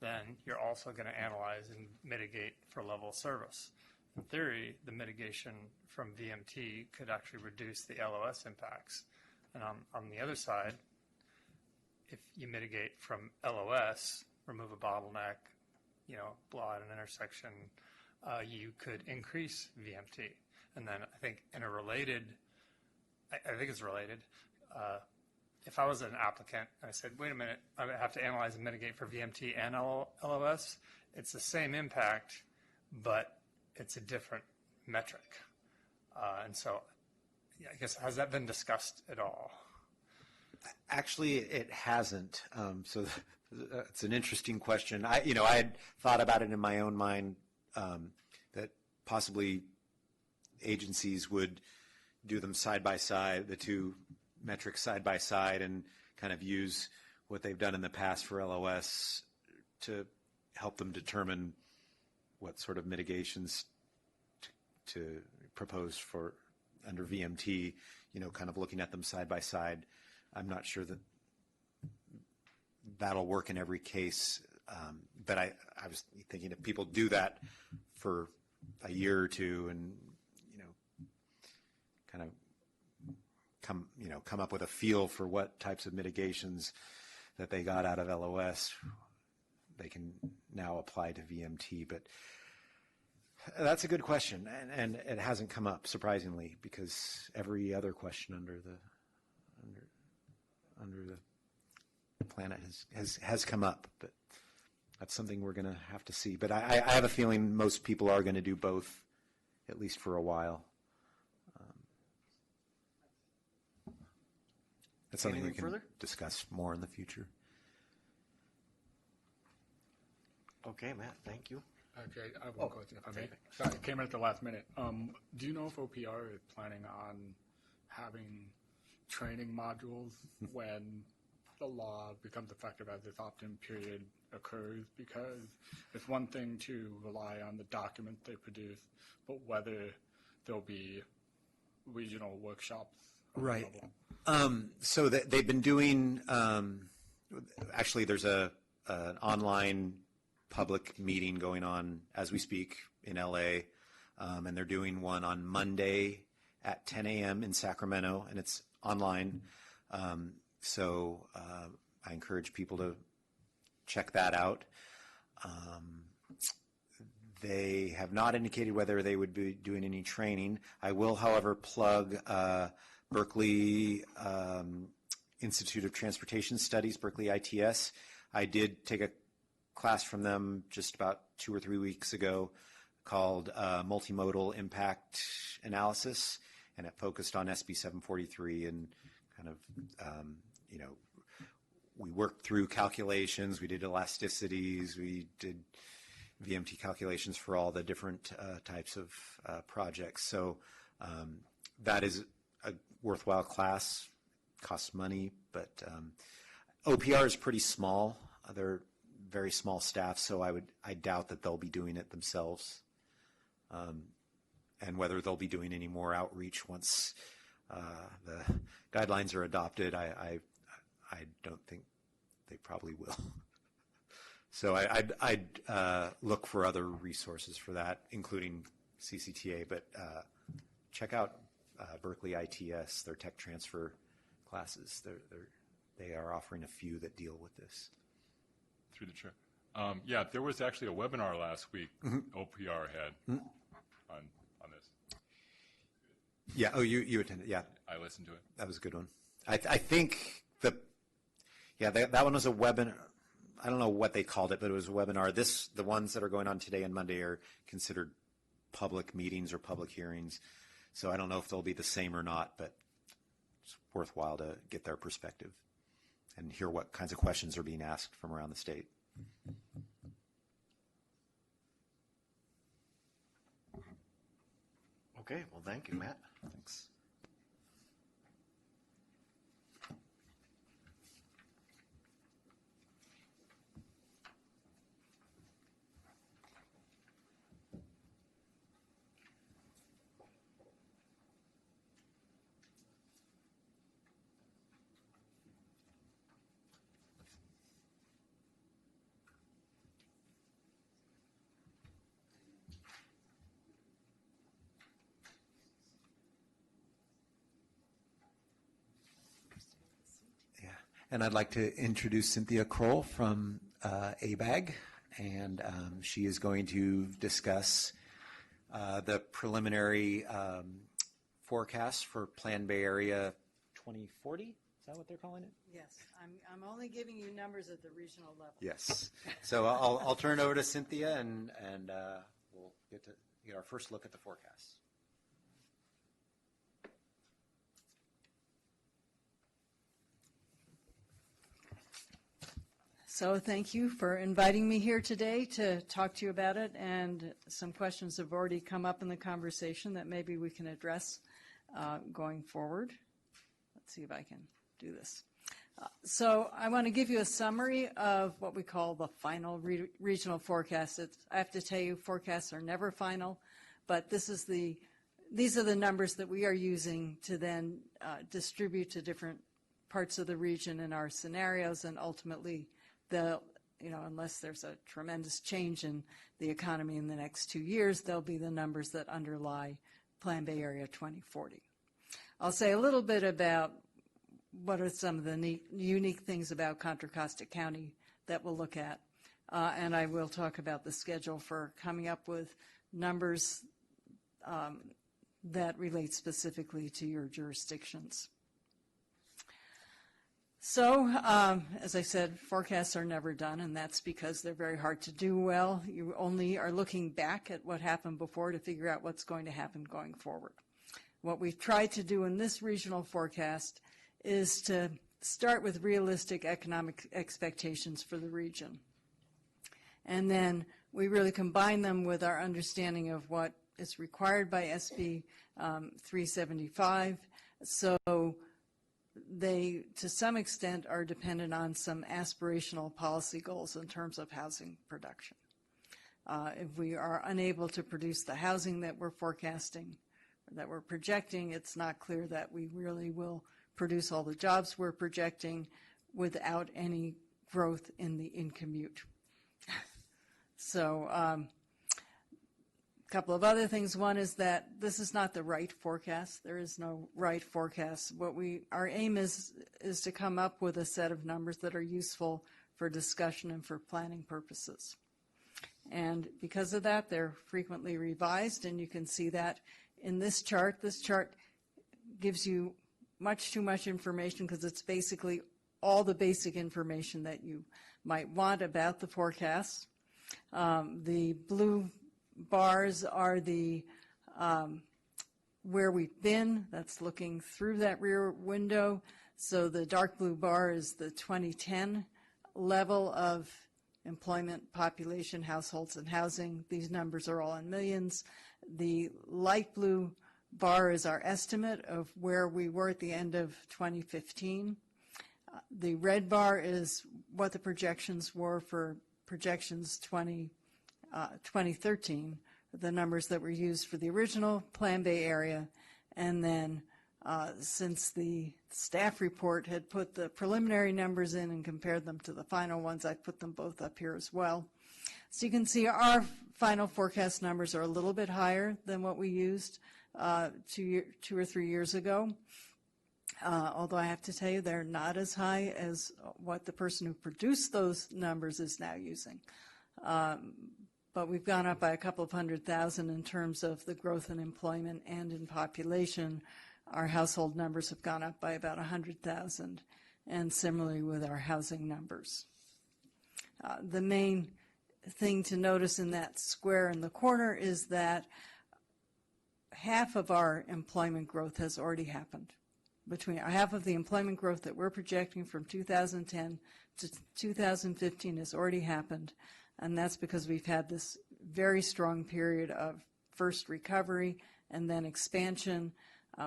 then you're also going to analyze and mitigate for level of service. In theory, the mitigation from VMT could actually reduce the LOS impacts. And on the other side, if you mitigate from LOS, remove a bottleneck, blow out an intersection, you could increase VMT. And then I think in a related, I think it's related, if I was an applicant and I said, wait a minute, I have to analyze and mitigate for VMT and LOS, it's the same impact, but it's a different metric. And so I guess, has that been discussed at all? Actually, it hasn't. So it's an interesting question. I had thought about it in my own mind that possibly agencies would do them side by side, the two metrics side by side, and kind of use what they've done in the past for LOS to help them determine what sort of mitigations to propose for under VMT, kind of looking at them side by side. I'm not sure that that'll work in every case, but I was thinking if people do that for a year or two and kind of come up with a feel for what types of mitigations that they got out of LOS, they can now apply to VMT. But that's a good question, and it hasn't come up surprisingly, because every other question under the planet has come up. But that's something we're going to have to see. But I have a feeling most people are going to do both, at least for a while. That's something we can discuss more in the future. Okay, Matt, thank you. Okay, I have one question, if I may. Sorry, it came in at the last minute. Do you know if OPR is planning on having training modules when the law becomes effective as this opt-in period occurs? Because it's one thing to rely on the documents they produce, but whether there'll be regional workshops Right. available. So they've been doing, actually there's an online public meeting going on as we speak in LA, and they're doing one on Monday at 10 a.m. in Sacramento, and it's online. So I encourage people to check that out. They have not indicated whether they would be doing any training. I will, however, plug Berkeley Institute of Transportation Studies, Berkeley ITS. I did take a class from them just about 2 or 3 weeks ago called Multimodal Impact Analysis, and it focused on SB 743 and kind of, we worked through calculations, we did elasticities, we did VMT calculations for all the different types of projects. So that is a worthwhile class, costs money, but OPR is pretty small. They're very small staff, so I doubt that they'll be doing it themselves. And whether they'll be doing any more outreach once the guidelines are adopted, I don't think they probably will. So I'd look for other resources for that, including CCTA, but check out Berkeley ITS, their tech transfer classes. They are offering a few that deal with this. Through the chair. Yeah, there was actually a webinar last week OPR had on this. Yeah, oh, you attended, yeah. I listened to it. That was a good one. I think that one was a webinar. I don't know what they called it, but it was a webinar. The ones that are going on today and Monday are considered public meetings or public hearings. So I don't know if they'll be the same or not, but it's worthwhile to get their perspective and hear what kinds of questions are being asked from around the state. Okay, well, thank you, Matt. Thanks. And I'd like to introduce Cynthia Kroll from ABAG, and she is going to discuss the preliminary forecast for Plan Bay Area 2040. Is that what they're calling it? Yes, I'm only giving you numbers at the regional level. Yes. So I'll turn it over to Cynthia, and we'll get our first look at the forecast. So thank you for inviting me here today to talk to you about it, and some questions have already come up in the conversation that maybe we can address going forward. Let's see if I can do this. So I want to give you a summary of what we call the final regional forecast. I have to tell you, forecasts are never final, but these are the numbers that we are using to then distribute to different parts of the region in our scenarios, and ultimately unless there's a tremendous change in the economy in the next 2 years, they'll be the numbers that underlie Plan Bay Area 2040. I'll say a little bit about what are some of the unique things about Contra Costa County that we'll look at, and I will talk about the schedule for coming up with numbers that relate specifically to your jurisdictions. So, as I said, forecasts are never done, and that's because they're very hard to do well. You only are looking back at what happened before to figure out what's going to happen going forward. What we've tried to do in this regional forecast is to start with realistic economic expectations for the region. And then we really combine them with our understanding of what is required by SB 375. So they, to some extent, are dependent on some aspirational policy goals in terms of housing production. If we are unable to produce the housing that we're forecasting, or that we're projecting, it's not clear that we really will produce all the jobs we're projecting without any growth in the in-commute. So a couple of other things. One is that this is not the right forecast. There is no right forecast. Our aim is to come up with a set of numbers that are useful for discussion and for planning purposes. And because of that, they're frequently revised, and you can see that in this chart. This chart gives you much too much information because it's basically all the basic information that you might want about the forecast. The blue bars are the where we've been. That's looking through that rear window. So the dark blue bar is the 2010 level of employment, population, households, and housing. These numbers are all in millions. The light blue bar is our estimate of where we were at the end of 2015. The red bar is what the projections were for projections 2013, the numbers that were used for the original Plan Bay Area. And then since the staff report had put the preliminary numbers in and compared them to the final ones, I put them both up here as well. So you can see our final forecast numbers are a little bit higher than what we used 2 or 3 years ago. Although I have to tell you, they're not as high as what the person who produced those numbers is now using. But we've gone up by a couple of 100,000 in terms of the growth in employment and in population. Our household numbers have gone up by about 100,000, and similarly with our housing numbers. The main thing to notice in that square in the corner is that half of our employment growth has already happened. Between half of the employment growth that we're projecting from 2010 to 2015 has already happened, and that's because we've had this very strong period of first recovery and then expansion.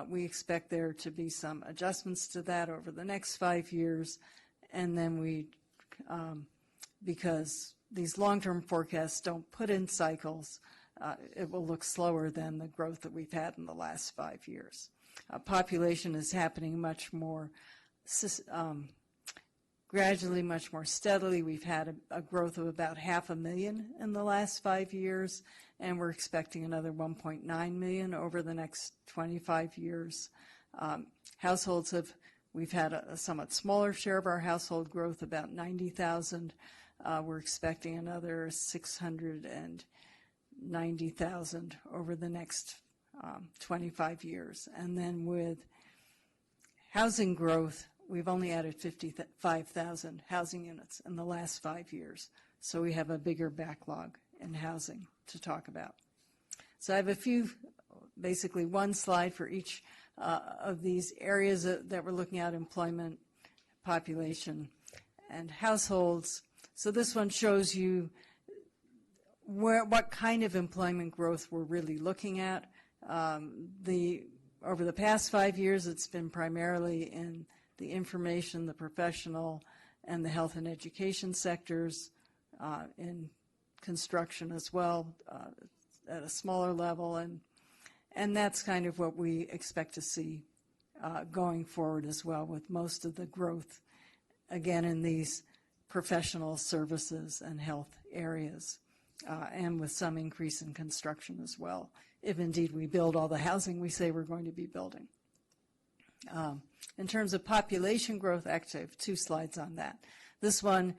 We expect there to be some adjustments to that over the next 5 years, and then because these long-term forecasts don't put in cycles, it will look slower than the growth that we've had in the last 5 years. Population is happening much more gradually, much more steadily. We've had a growth of about 500,000 in the last 5 years, and we're expecting another 1.9 million over the next 25 years. Households have we've had a somewhat smaller share of our household growth, about 90,000. We're expecting another 690,000 over the next 25 years. And then with housing growth, we've only added 55,000 housing units in the last 5 years. So we have a bigger backlog in housing to talk about. So I have basically one slide for each of these areas that we're looking at: employment, population, and households. So this one shows you what kind of employment growth we're really looking at. Over the past 5 years, it's been primarily in the information, the professional, and the health and education sectors, in construction as well, at a smaller level, and that's kind of what we expect to see going forward as well, with most of the growth, again, in these professional services and health areas, and with some increase in construction as well, if indeed we build all the housing we say we're going to be building. In terms of population growth, actually I have 2 slides on that. This one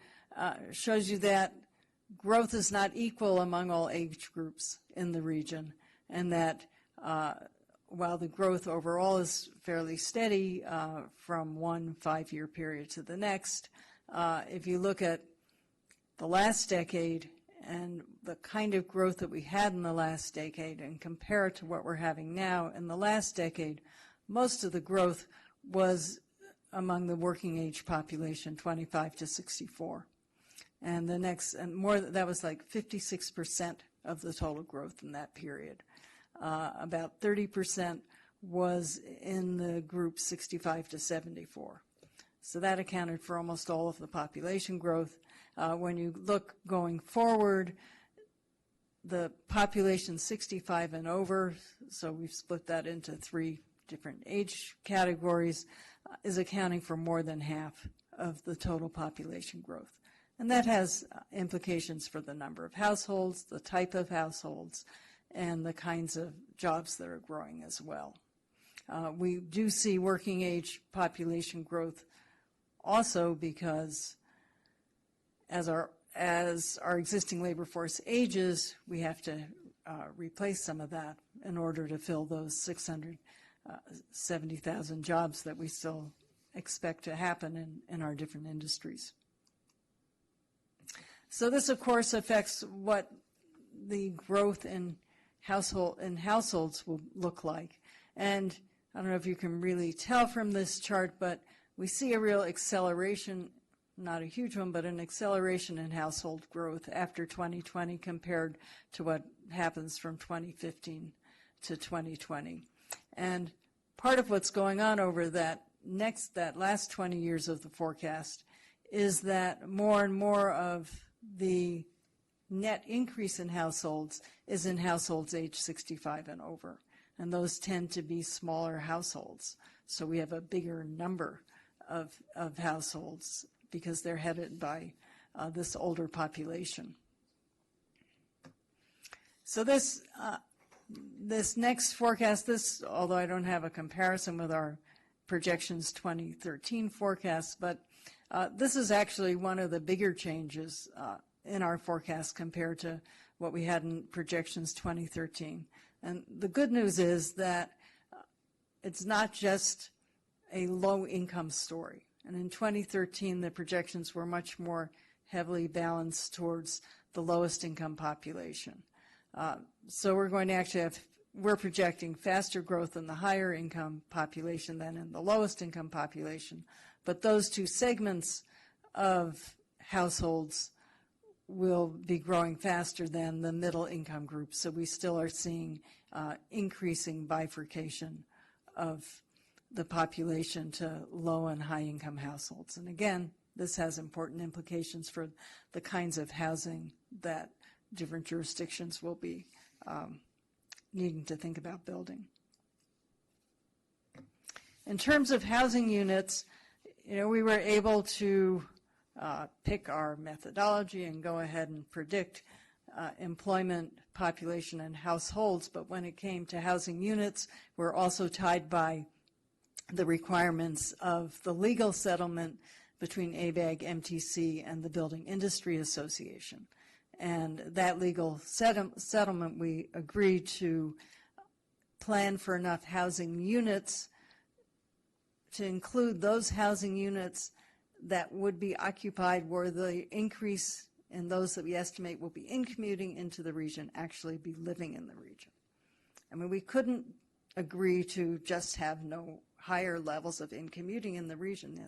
shows you that growth is not equal among all age groups in the region, and that while the growth overall is fairly steady from one 5-year period to the next, if you look at the last decade and the kind of growth that we had in the last decade and compare it to what we're having now, in the last decade, most of the growth was among the working age population, 25 to 64. And that was like 56% of the total growth in that period. About 30% was in the group 65 to 74. So that accounted for almost all of the population growth. When you look going forward, the population 65 and over, so we've split that into 3 different age categories, is accounting for more than half of the total population growth. And that has implications for the number of households, the type of households, and the kinds of jobs that are growing as well. We do see working age population growth also because as our existing labor force ages, we have to replace some of that in order to fill those 670,000 jobs that we still expect to happen in our different industries. So this, of course, affects what the growth in households will look like. And I don't know if you can really tell from this chart, but we see a real acceleration, not a huge one, but an acceleration in household growth after 2020 compared to what happens from 2015 to 2020. And part of what's going on over that last 20 years of the forecast is that more and more of the net increase in households is in households age 65 and over. And those tend to be smaller households. So we have a bigger number of households because they're headed by this older population. So this next forecast, although I don't have a comparison with our projections 2013 forecast, but this is actually one of the bigger changes in our forecast compared to what we had in projections 2013. And the good news is that it's not just a low-income story. And in 2013, the projections were much more heavily balanced towards the lowest income population. So we're going to we're projecting faster growth in the higher income population than in the lowest income population. But those 2 segments of households will be growing faster than the middle income group. So we still are seeing increasing bifurcation of the population to low and high income households. And again, this has important implications for the kinds of housing that different jurisdictions will be needing to think about building. In terms of housing units, we were able to pick our methodology and go ahead and predict employment, population, and households, but when it came to housing units, we're also tied by the requirements of the legal settlement between ABAG, MTC, and the Building Industry Association. And that legal settlement, we agreed to plan for enough housing units to include those housing units that would be occupied where the increase in those that we estimate will be incommuting into the region actually be living in the region. I mean, we couldn't agree to just have no higher levels of incommuting in the region.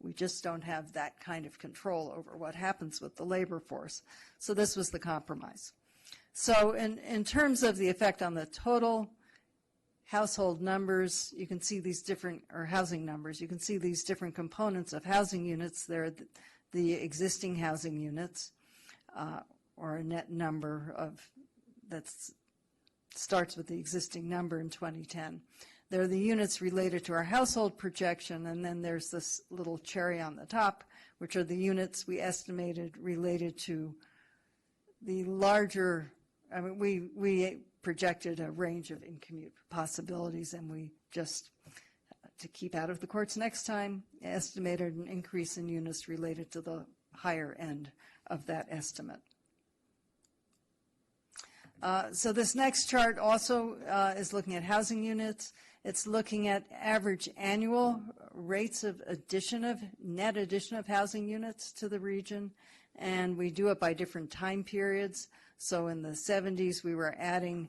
We just don't have that kind of control over what happens with the labor force. So this was the compromise. So in terms of the effect on the total household numbers, you can see these different, or housing numbers, you can see these different components of housing units. They're the existing housing units, or a net number of, that starts with the existing number in 2010. They're the units related to our household projection, and then there's this little cherry on the top, which are the units we estimated related to the larger, I mean, we projected a range of in-commute possibilities, and we just, to keep out of the courts next time, estimated an increase in units related to the higher end of that estimate. So this next chart also is looking at housing units. It's looking at average annual rates of net addition of housing units to the region, and we do it by different time periods. So in the 70s, we were adding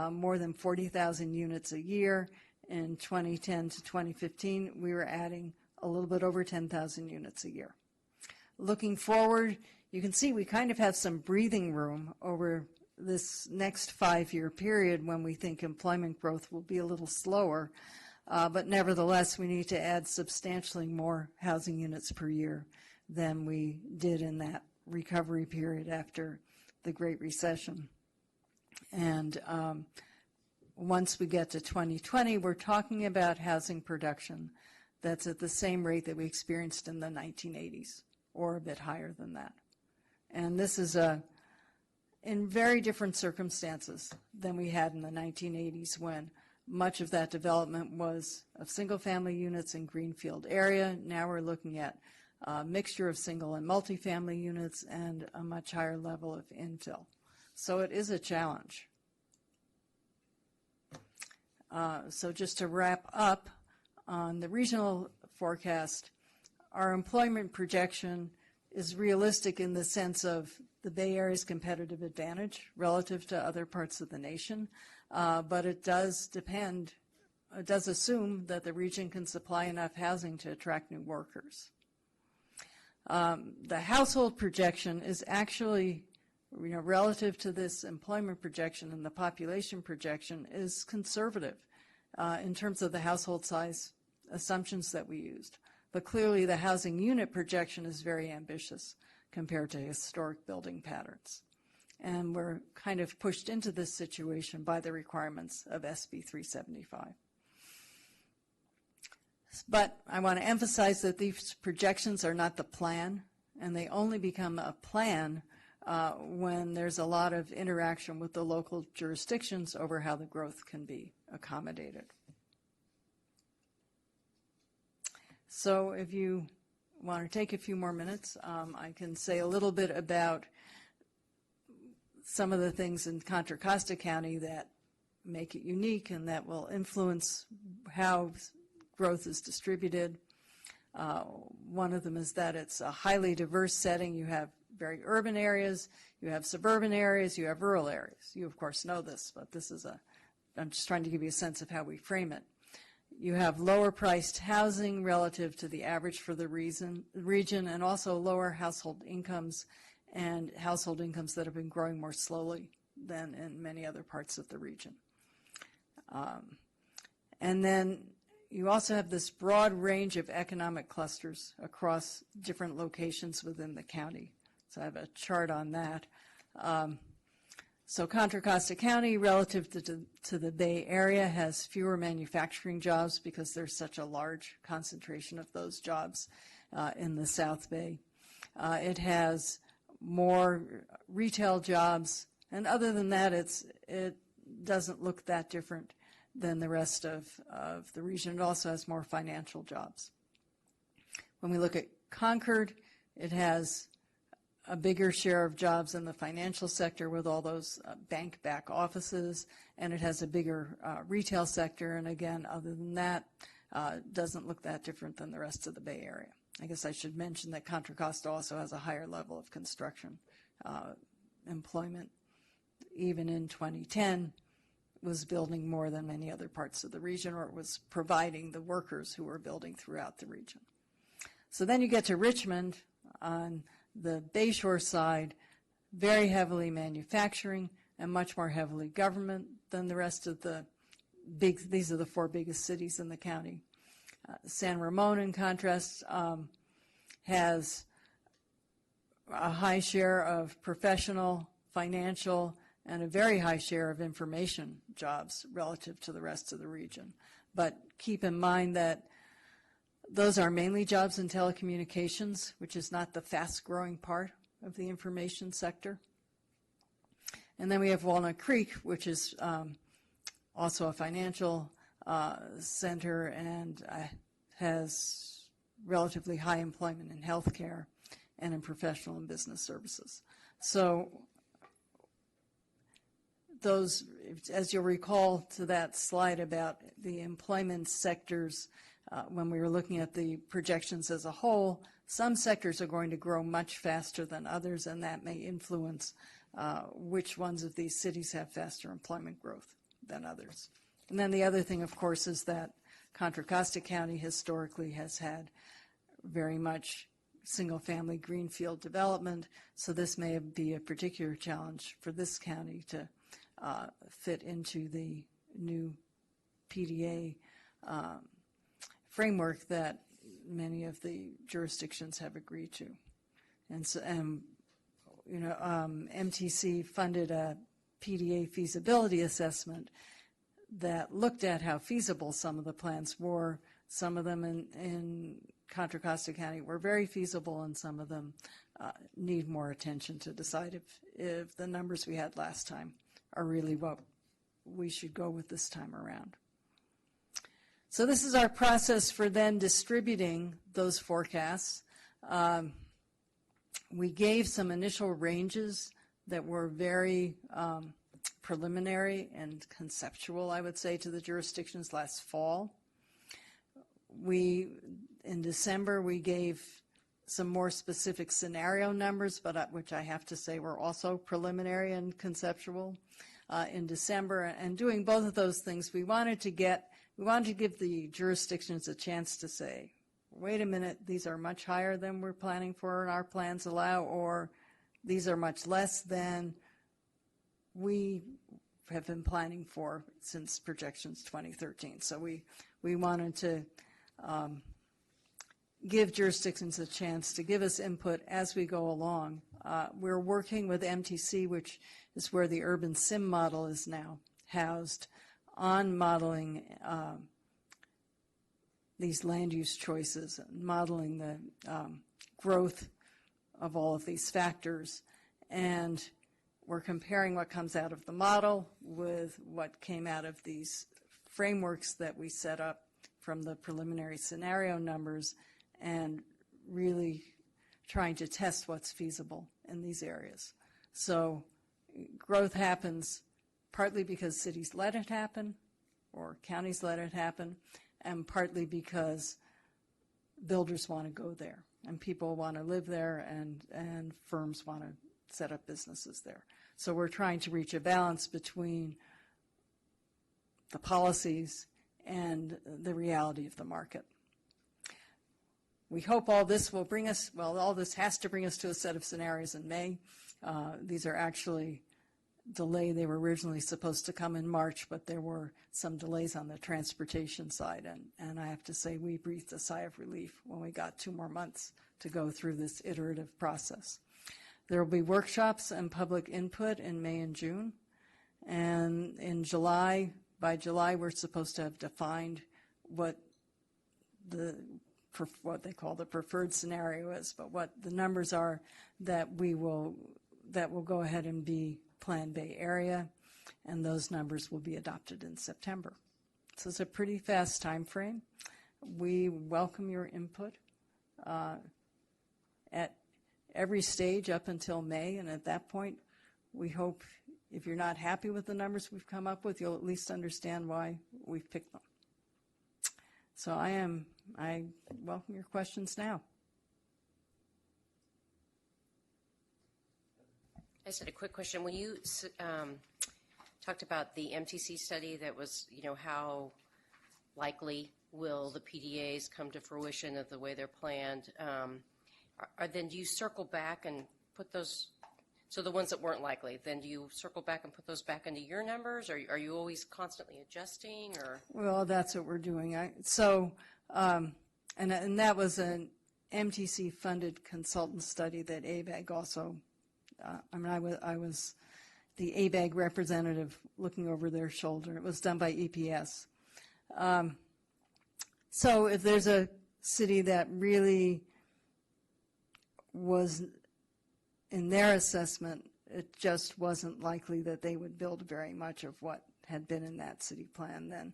more than 40,000 units a year. In 2010 to 2015, we were adding a little bit over 10,000 units a year. Looking forward, you can see we kind of have some breathing room over this next 5-year period when we think employment growth will be a little slower, but nevertheless we need to add substantially more housing units per year than we did in that recovery period after the Great Recession. And once we get to 2020, we're talking about housing production that's at the same rate that we experienced in the 1980s, or a bit higher than that. And this is in very different circumstances than we had in the 1980s, when much of that development was of single-family units in greenfield area. Now we're looking at a mixture of single and multifamily units and a much higher level of infill. So it is a challenge. So just to wrap up on the regional forecast, our employment projection is realistic in the sense of the Bay Area's competitive advantage relative to other parts of the nation, but it does assume that the region can supply enough housing to attract new workers. The household projection is actually, relative to this employment projection and the population projection, is conservative in terms of the household size assumptions that we used. But clearly the housing unit projection is very ambitious compared to historic building patterns. And we're kind of pushed into this situation by the requirements of SB 375. But I want to emphasize that these projections are not the plan, and they only become a plan when there's a lot of interaction with the local jurisdictions over how the growth can be accommodated. So if you want to take a few more minutes, I can say a little bit about some of the things in Contra Costa County that make it unique and that will influence how growth is distributed. One of them is that it's a highly diverse setting. You have very urban areas, you have suburban areas, you have rural areas. You, of course, know this, but I'm just trying to give you a sense of how we frame it. You have lower priced housing relative to the average for the region, and also lower household incomes, and household incomes that have been growing more slowly than in many other parts of the region. And then you also have this broad range of economic clusters across different locations within the county. So I have a chart on that. So Contra Costa County, relative to the Bay Area, has fewer manufacturing jobs because there's such a large concentration of those jobs in the South Bay. It has more retail jobs, and other than that, it doesn't look that different than the rest of the region. It also has more financial jobs. When we look at Concord, it has a bigger share of jobs in the financial sector with all those bank back offices, and it has a bigger retail sector. And again, other than that, doesn't look that different than the rest of the Bay Area. I guess I should mention that Contra Costa also has a higher level of construction employment. Even in 2010, was building more than many other parts of the region, or it was providing the workers who were building throughout the region. So then you get to Richmond on the Bayshore side, very heavily manufacturing and much more heavily government than the rest of the these are the four biggest cities in the county. San Ramon, in contrast, has a high share of professional, financial, and a very high share of information jobs relative to the rest of the region. But keep in mind that those are mainly jobs in telecommunications, which is not the fast-growing part of the information sector. And then we have Walnut Creek, which is also a financial center and has relatively high employment in healthcare and in professional and business services. So those, as you'll recall to that slide about the employment sectors, when we were looking at the projections as a whole, some sectors are going to grow much faster than others, and that may influence which ones of these cities have faster employment growth than others. And then the other thing, of course, is that Contra Costa County historically has had very much single-family greenfield development, so this may be a particular challenge for this county to fit into the new PDA framework that many of the jurisdictions have agreed to. And so, MTC funded a PDA feasibility assessment that looked at how feasible some of the plans were. Some of them in Contra Costa County were very feasible, and some of them need more attention to decide if the numbers we had last time are really what we should go with this time around. So this is our process for then distributing those forecasts. We gave some initial ranges that were very preliminary and conceptual, I would say, to the jurisdictions last fall. In December, we gave some more specific scenario numbers, but which I have to say were also preliminary and conceptual in December. And doing both of those things, we wanted to give the jurisdictions a chance to say, wait a minute, these are much higher than we're planning for and our plans allow, or these are much less than we have been planning for since projections 2013. So we wanted to give jurisdictions a chance to give us input as we go along. We're working with MTC, which is where the urban sim model is now housed, on modeling these land use choices, modeling the growth of all of these factors. And we're comparing what comes out of the model with what came out of these frameworks that we set up from the preliminary scenario numbers, and really trying to test what's feasible in these areas. So growth happens partly because cities let it happen, or counties let it happen, and partly because builders want to go there, and people want to live there, and firms want to set up businesses there. So we're trying to reach a balance between the policies and the reality of the market. We hope all this will bring us, well, all this has to bring us to a set of scenarios in May. These are actually delayed. They were originally supposed to come in March, but there were some delays on the transportation side. And I have to say, we breathed a sigh of relief when we got 2 more months to go through this iterative process. There will be workshops and public input in May and June. And in July, by July, we're supposed to have defined what they call the preferred scenario is, but what the numbers are that will go ahead and be Plan Bay Area, and those numbers will be adopted in September. So it's a pretty fast time frame. We welcome your input at every stage up until May, and at that point, we hope if you're not happy with the numbers we've come up with, you'll at least understand why we've picked them. So I welcome your questions now. I just had a quick question. When you talked about the MTC study that was, how likely will the PDAs come to fruition of the way they're planned, then do you circle back and put those, so the ones that weren't likely, then do you circle back and put those back into your numbers, or are you always constantly adjusting, or? Well, that's what we're doing. And that was an MTC-funded consultant study that ABAG also, I was the ABAG representative looking over their shoulder. It was done by EPS. So if there's a city that really was, in their assessment, it just wasn't likely that they would build very much of what had been in that city plan, then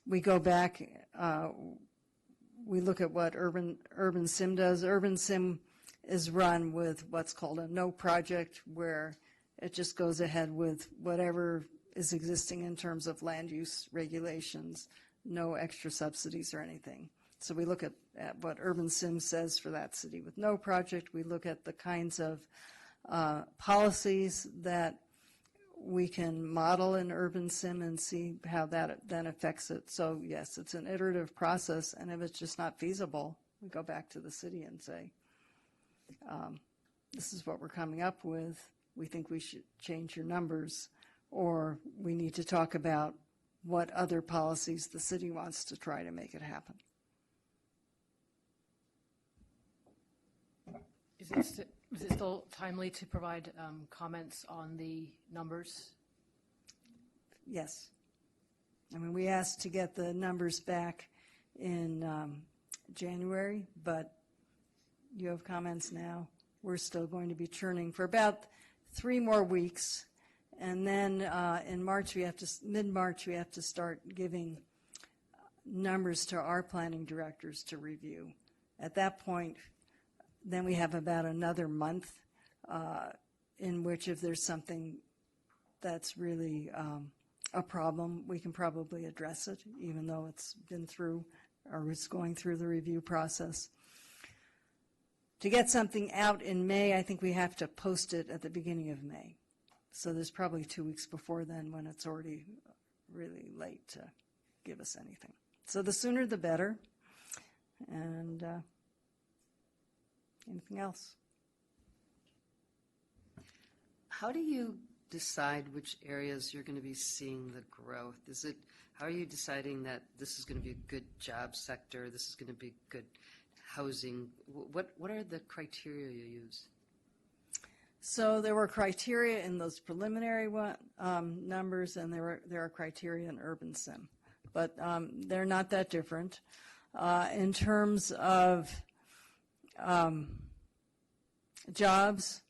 we go back, we look at what Urban Sim does. Urban Sim is run with what's called a no project, where it just goes ahead with whatever is existing in terms of land use regulations, no extra subsidies or anything. So we look at what Urban Sim says for that city with no project. We look at the kinds of policies that we can model in Urban Sim and see how that then affects it. So yes, it's an iterative process, and if it's just not feasible, we go back to the city and say, this is what we're coming up with. We think we should change your numbers, or we need to talk about what other policies the city wants to try to make it happen. Is it still timely to provide comments on the numbers? Yes. I mean, we asked to get the numbers back in January, but you have comments now. We're still going to be churning for about 3 more weeks, and then in March, mid-March, we have to start giving numbers to our planning directors to review. At that point, then we have about another month in which, if there's something that's really a problem, we can probably address it, even though it's been through or it's going through the review process. To get something out in May, I think we have to post it at the beginning of May. So there's probably 2 weeks before then when it's already really late to give us anything. So the sooner the better. And anything else? How do you decide which areas you're going to be seeing the growth? How are you deciding that this is going to be a good job sector, this is going to be good housing? What are the criteria you use? So there were criteria in those preliminary numbers, and there are criteria in Urban Sim, but they're not that different. In terms of jobs,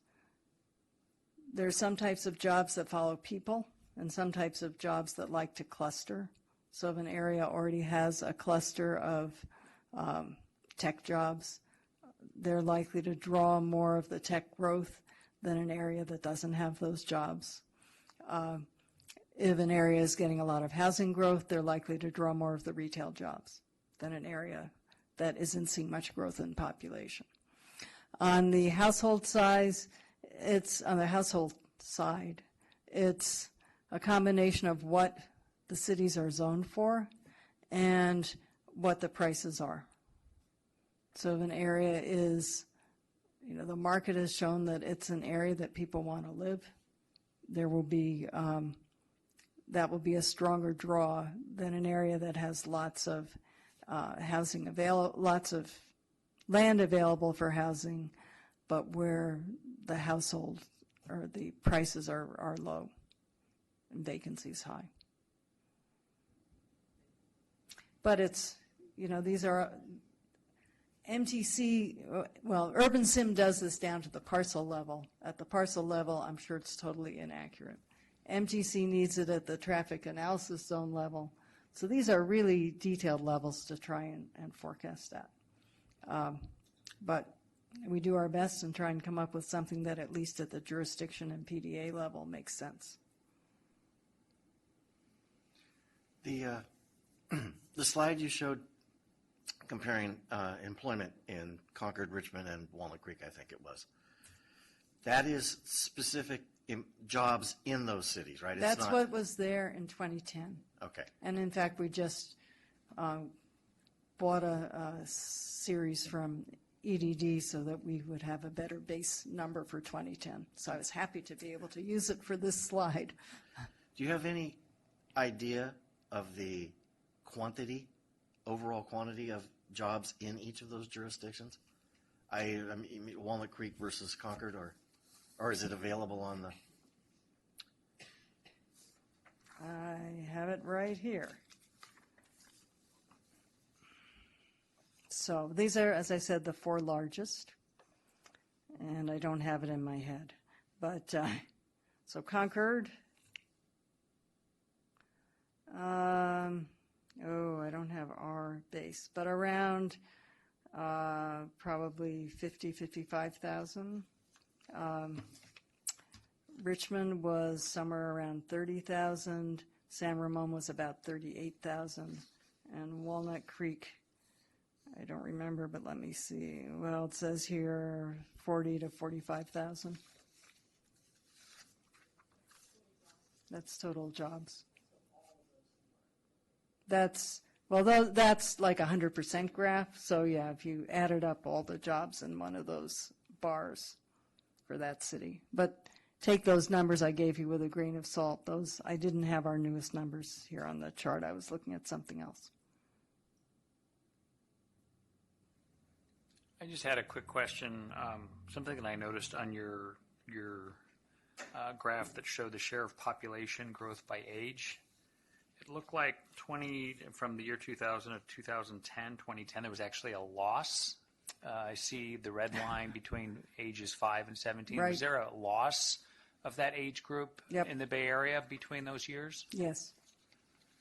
there are some types of jobs that follow people and some types of jobs that like to cluster. So if an area already has a cluster of tech jobs, they're likely to draw more of the tech growth than an area that doesn't have those jobs. If an area is getting a lot of housing growth, they're likely to draw more of the retail jobs than an area that isn't seeing much growth in population. On the household size, it's a combination of what the cities are zoned for and what the prices are. So if an area is, the market has shown that it's an area that people want to live, there will be, that will be a stronger draw than an area that has lots of housing available, lots of land available for housing, but where the household or the prices are low and vacancies high. But it's, these are MTC, Urban Sim does this down to the parcel level. At the parcel level, I'm sure it's totally inaccurate. MTC needs it at the traffic analysis zone level, So these are really detailed levels to try and forecast that. But we do our best and try and come up with something that at least at the jurisdiction and PDA level makes sense. The slide you showed comparing employment in Concord, Richmond, and Walnut Creek, I think it was, that is specific jobs in those cities, right? That's what was there in 2010. Okay. And in fact, we just bought a series from EDD so that we would have a better base number for 2010. So I was happy to be able to use it for this slide. Do you have any idea of the overall quantity of jobs in each of those jurisdictions? I mean, Walnut Creek versus Concord, or is it available on the? I have it right here. So these are, as I said, the 4 largest, and I don't have it in my head. But so Concord, I don't have our base, but around probably 55,000. Richmond was somewhere around 30,000. San Ramon was about 38,000. And Walnut Creek, I don't remember, but let me see. Well, it says here 40 to 45,000. That's total jobs. That's like a 100% graph. So yeah, if you added up all the jobs in one of those bars for that city. But take those numbers I gave you with a grain of salt. Those, I didn't have our newest numbers here on the chart. I was looking at something else. I just had a quick question. Something that I noticed on your graph that showed the share of population growth by age. It looked like from the year 2000 to 2010, there was actually a loss. I see the red line between ages 5 and 17. Right. Was there a loss of that age group in the Bay Area between those years? Yes.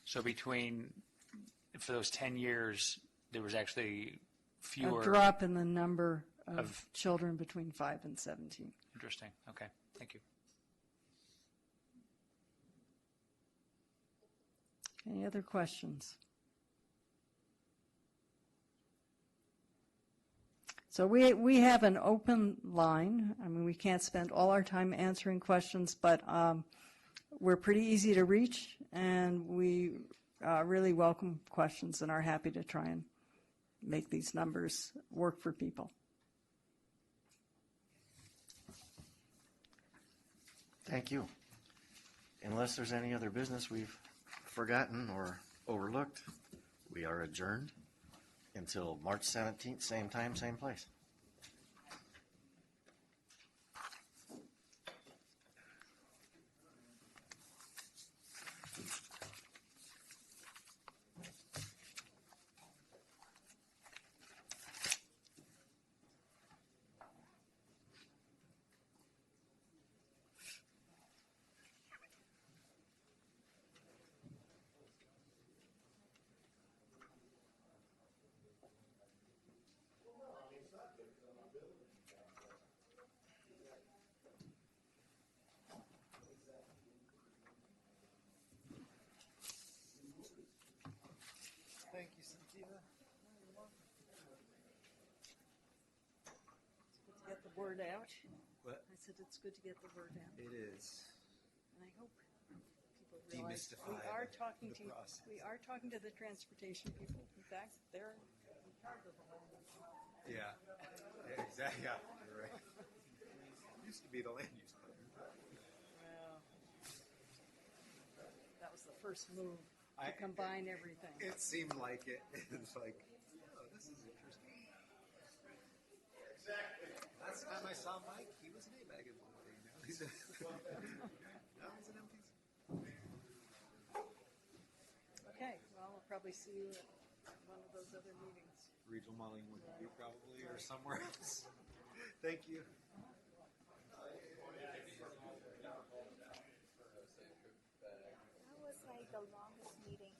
So for those 10 years, there was actually fewer. A drop in the number of children between 5 and 17. Interesting. Okay. Thank you. Any other questions? So we have an open line. I mean, we can't spend all our time answering questions, but we're pretty easy to reach, and we really welcome questions and are happy to try and make these numbers work for people. Thank you. Unless there's any other business we've forgotten or overlooked, we are adjourned until March 17th, same time, same place. Thank you, Cynthia. It's good to get the word out. What? I said it's good to get the word out. It is. And I hope people realize Demystify the process. we are talking to the transportation people. In fact, they're in charge of the land use. Yeah. Exactly. Yeah, you're right. Used to be the land use plan. Well, that was the first move to combine everything. It seemed like it. It's like, oh, this is interesting. Exactly. Last time I saw Mike, he was an A-bag employee. Now he's an MPC. Okay, well, we'll probably see you at one of those other meetings. Regional modeling with you probably, or somewhere else. Thank you. That was like the longest meeting.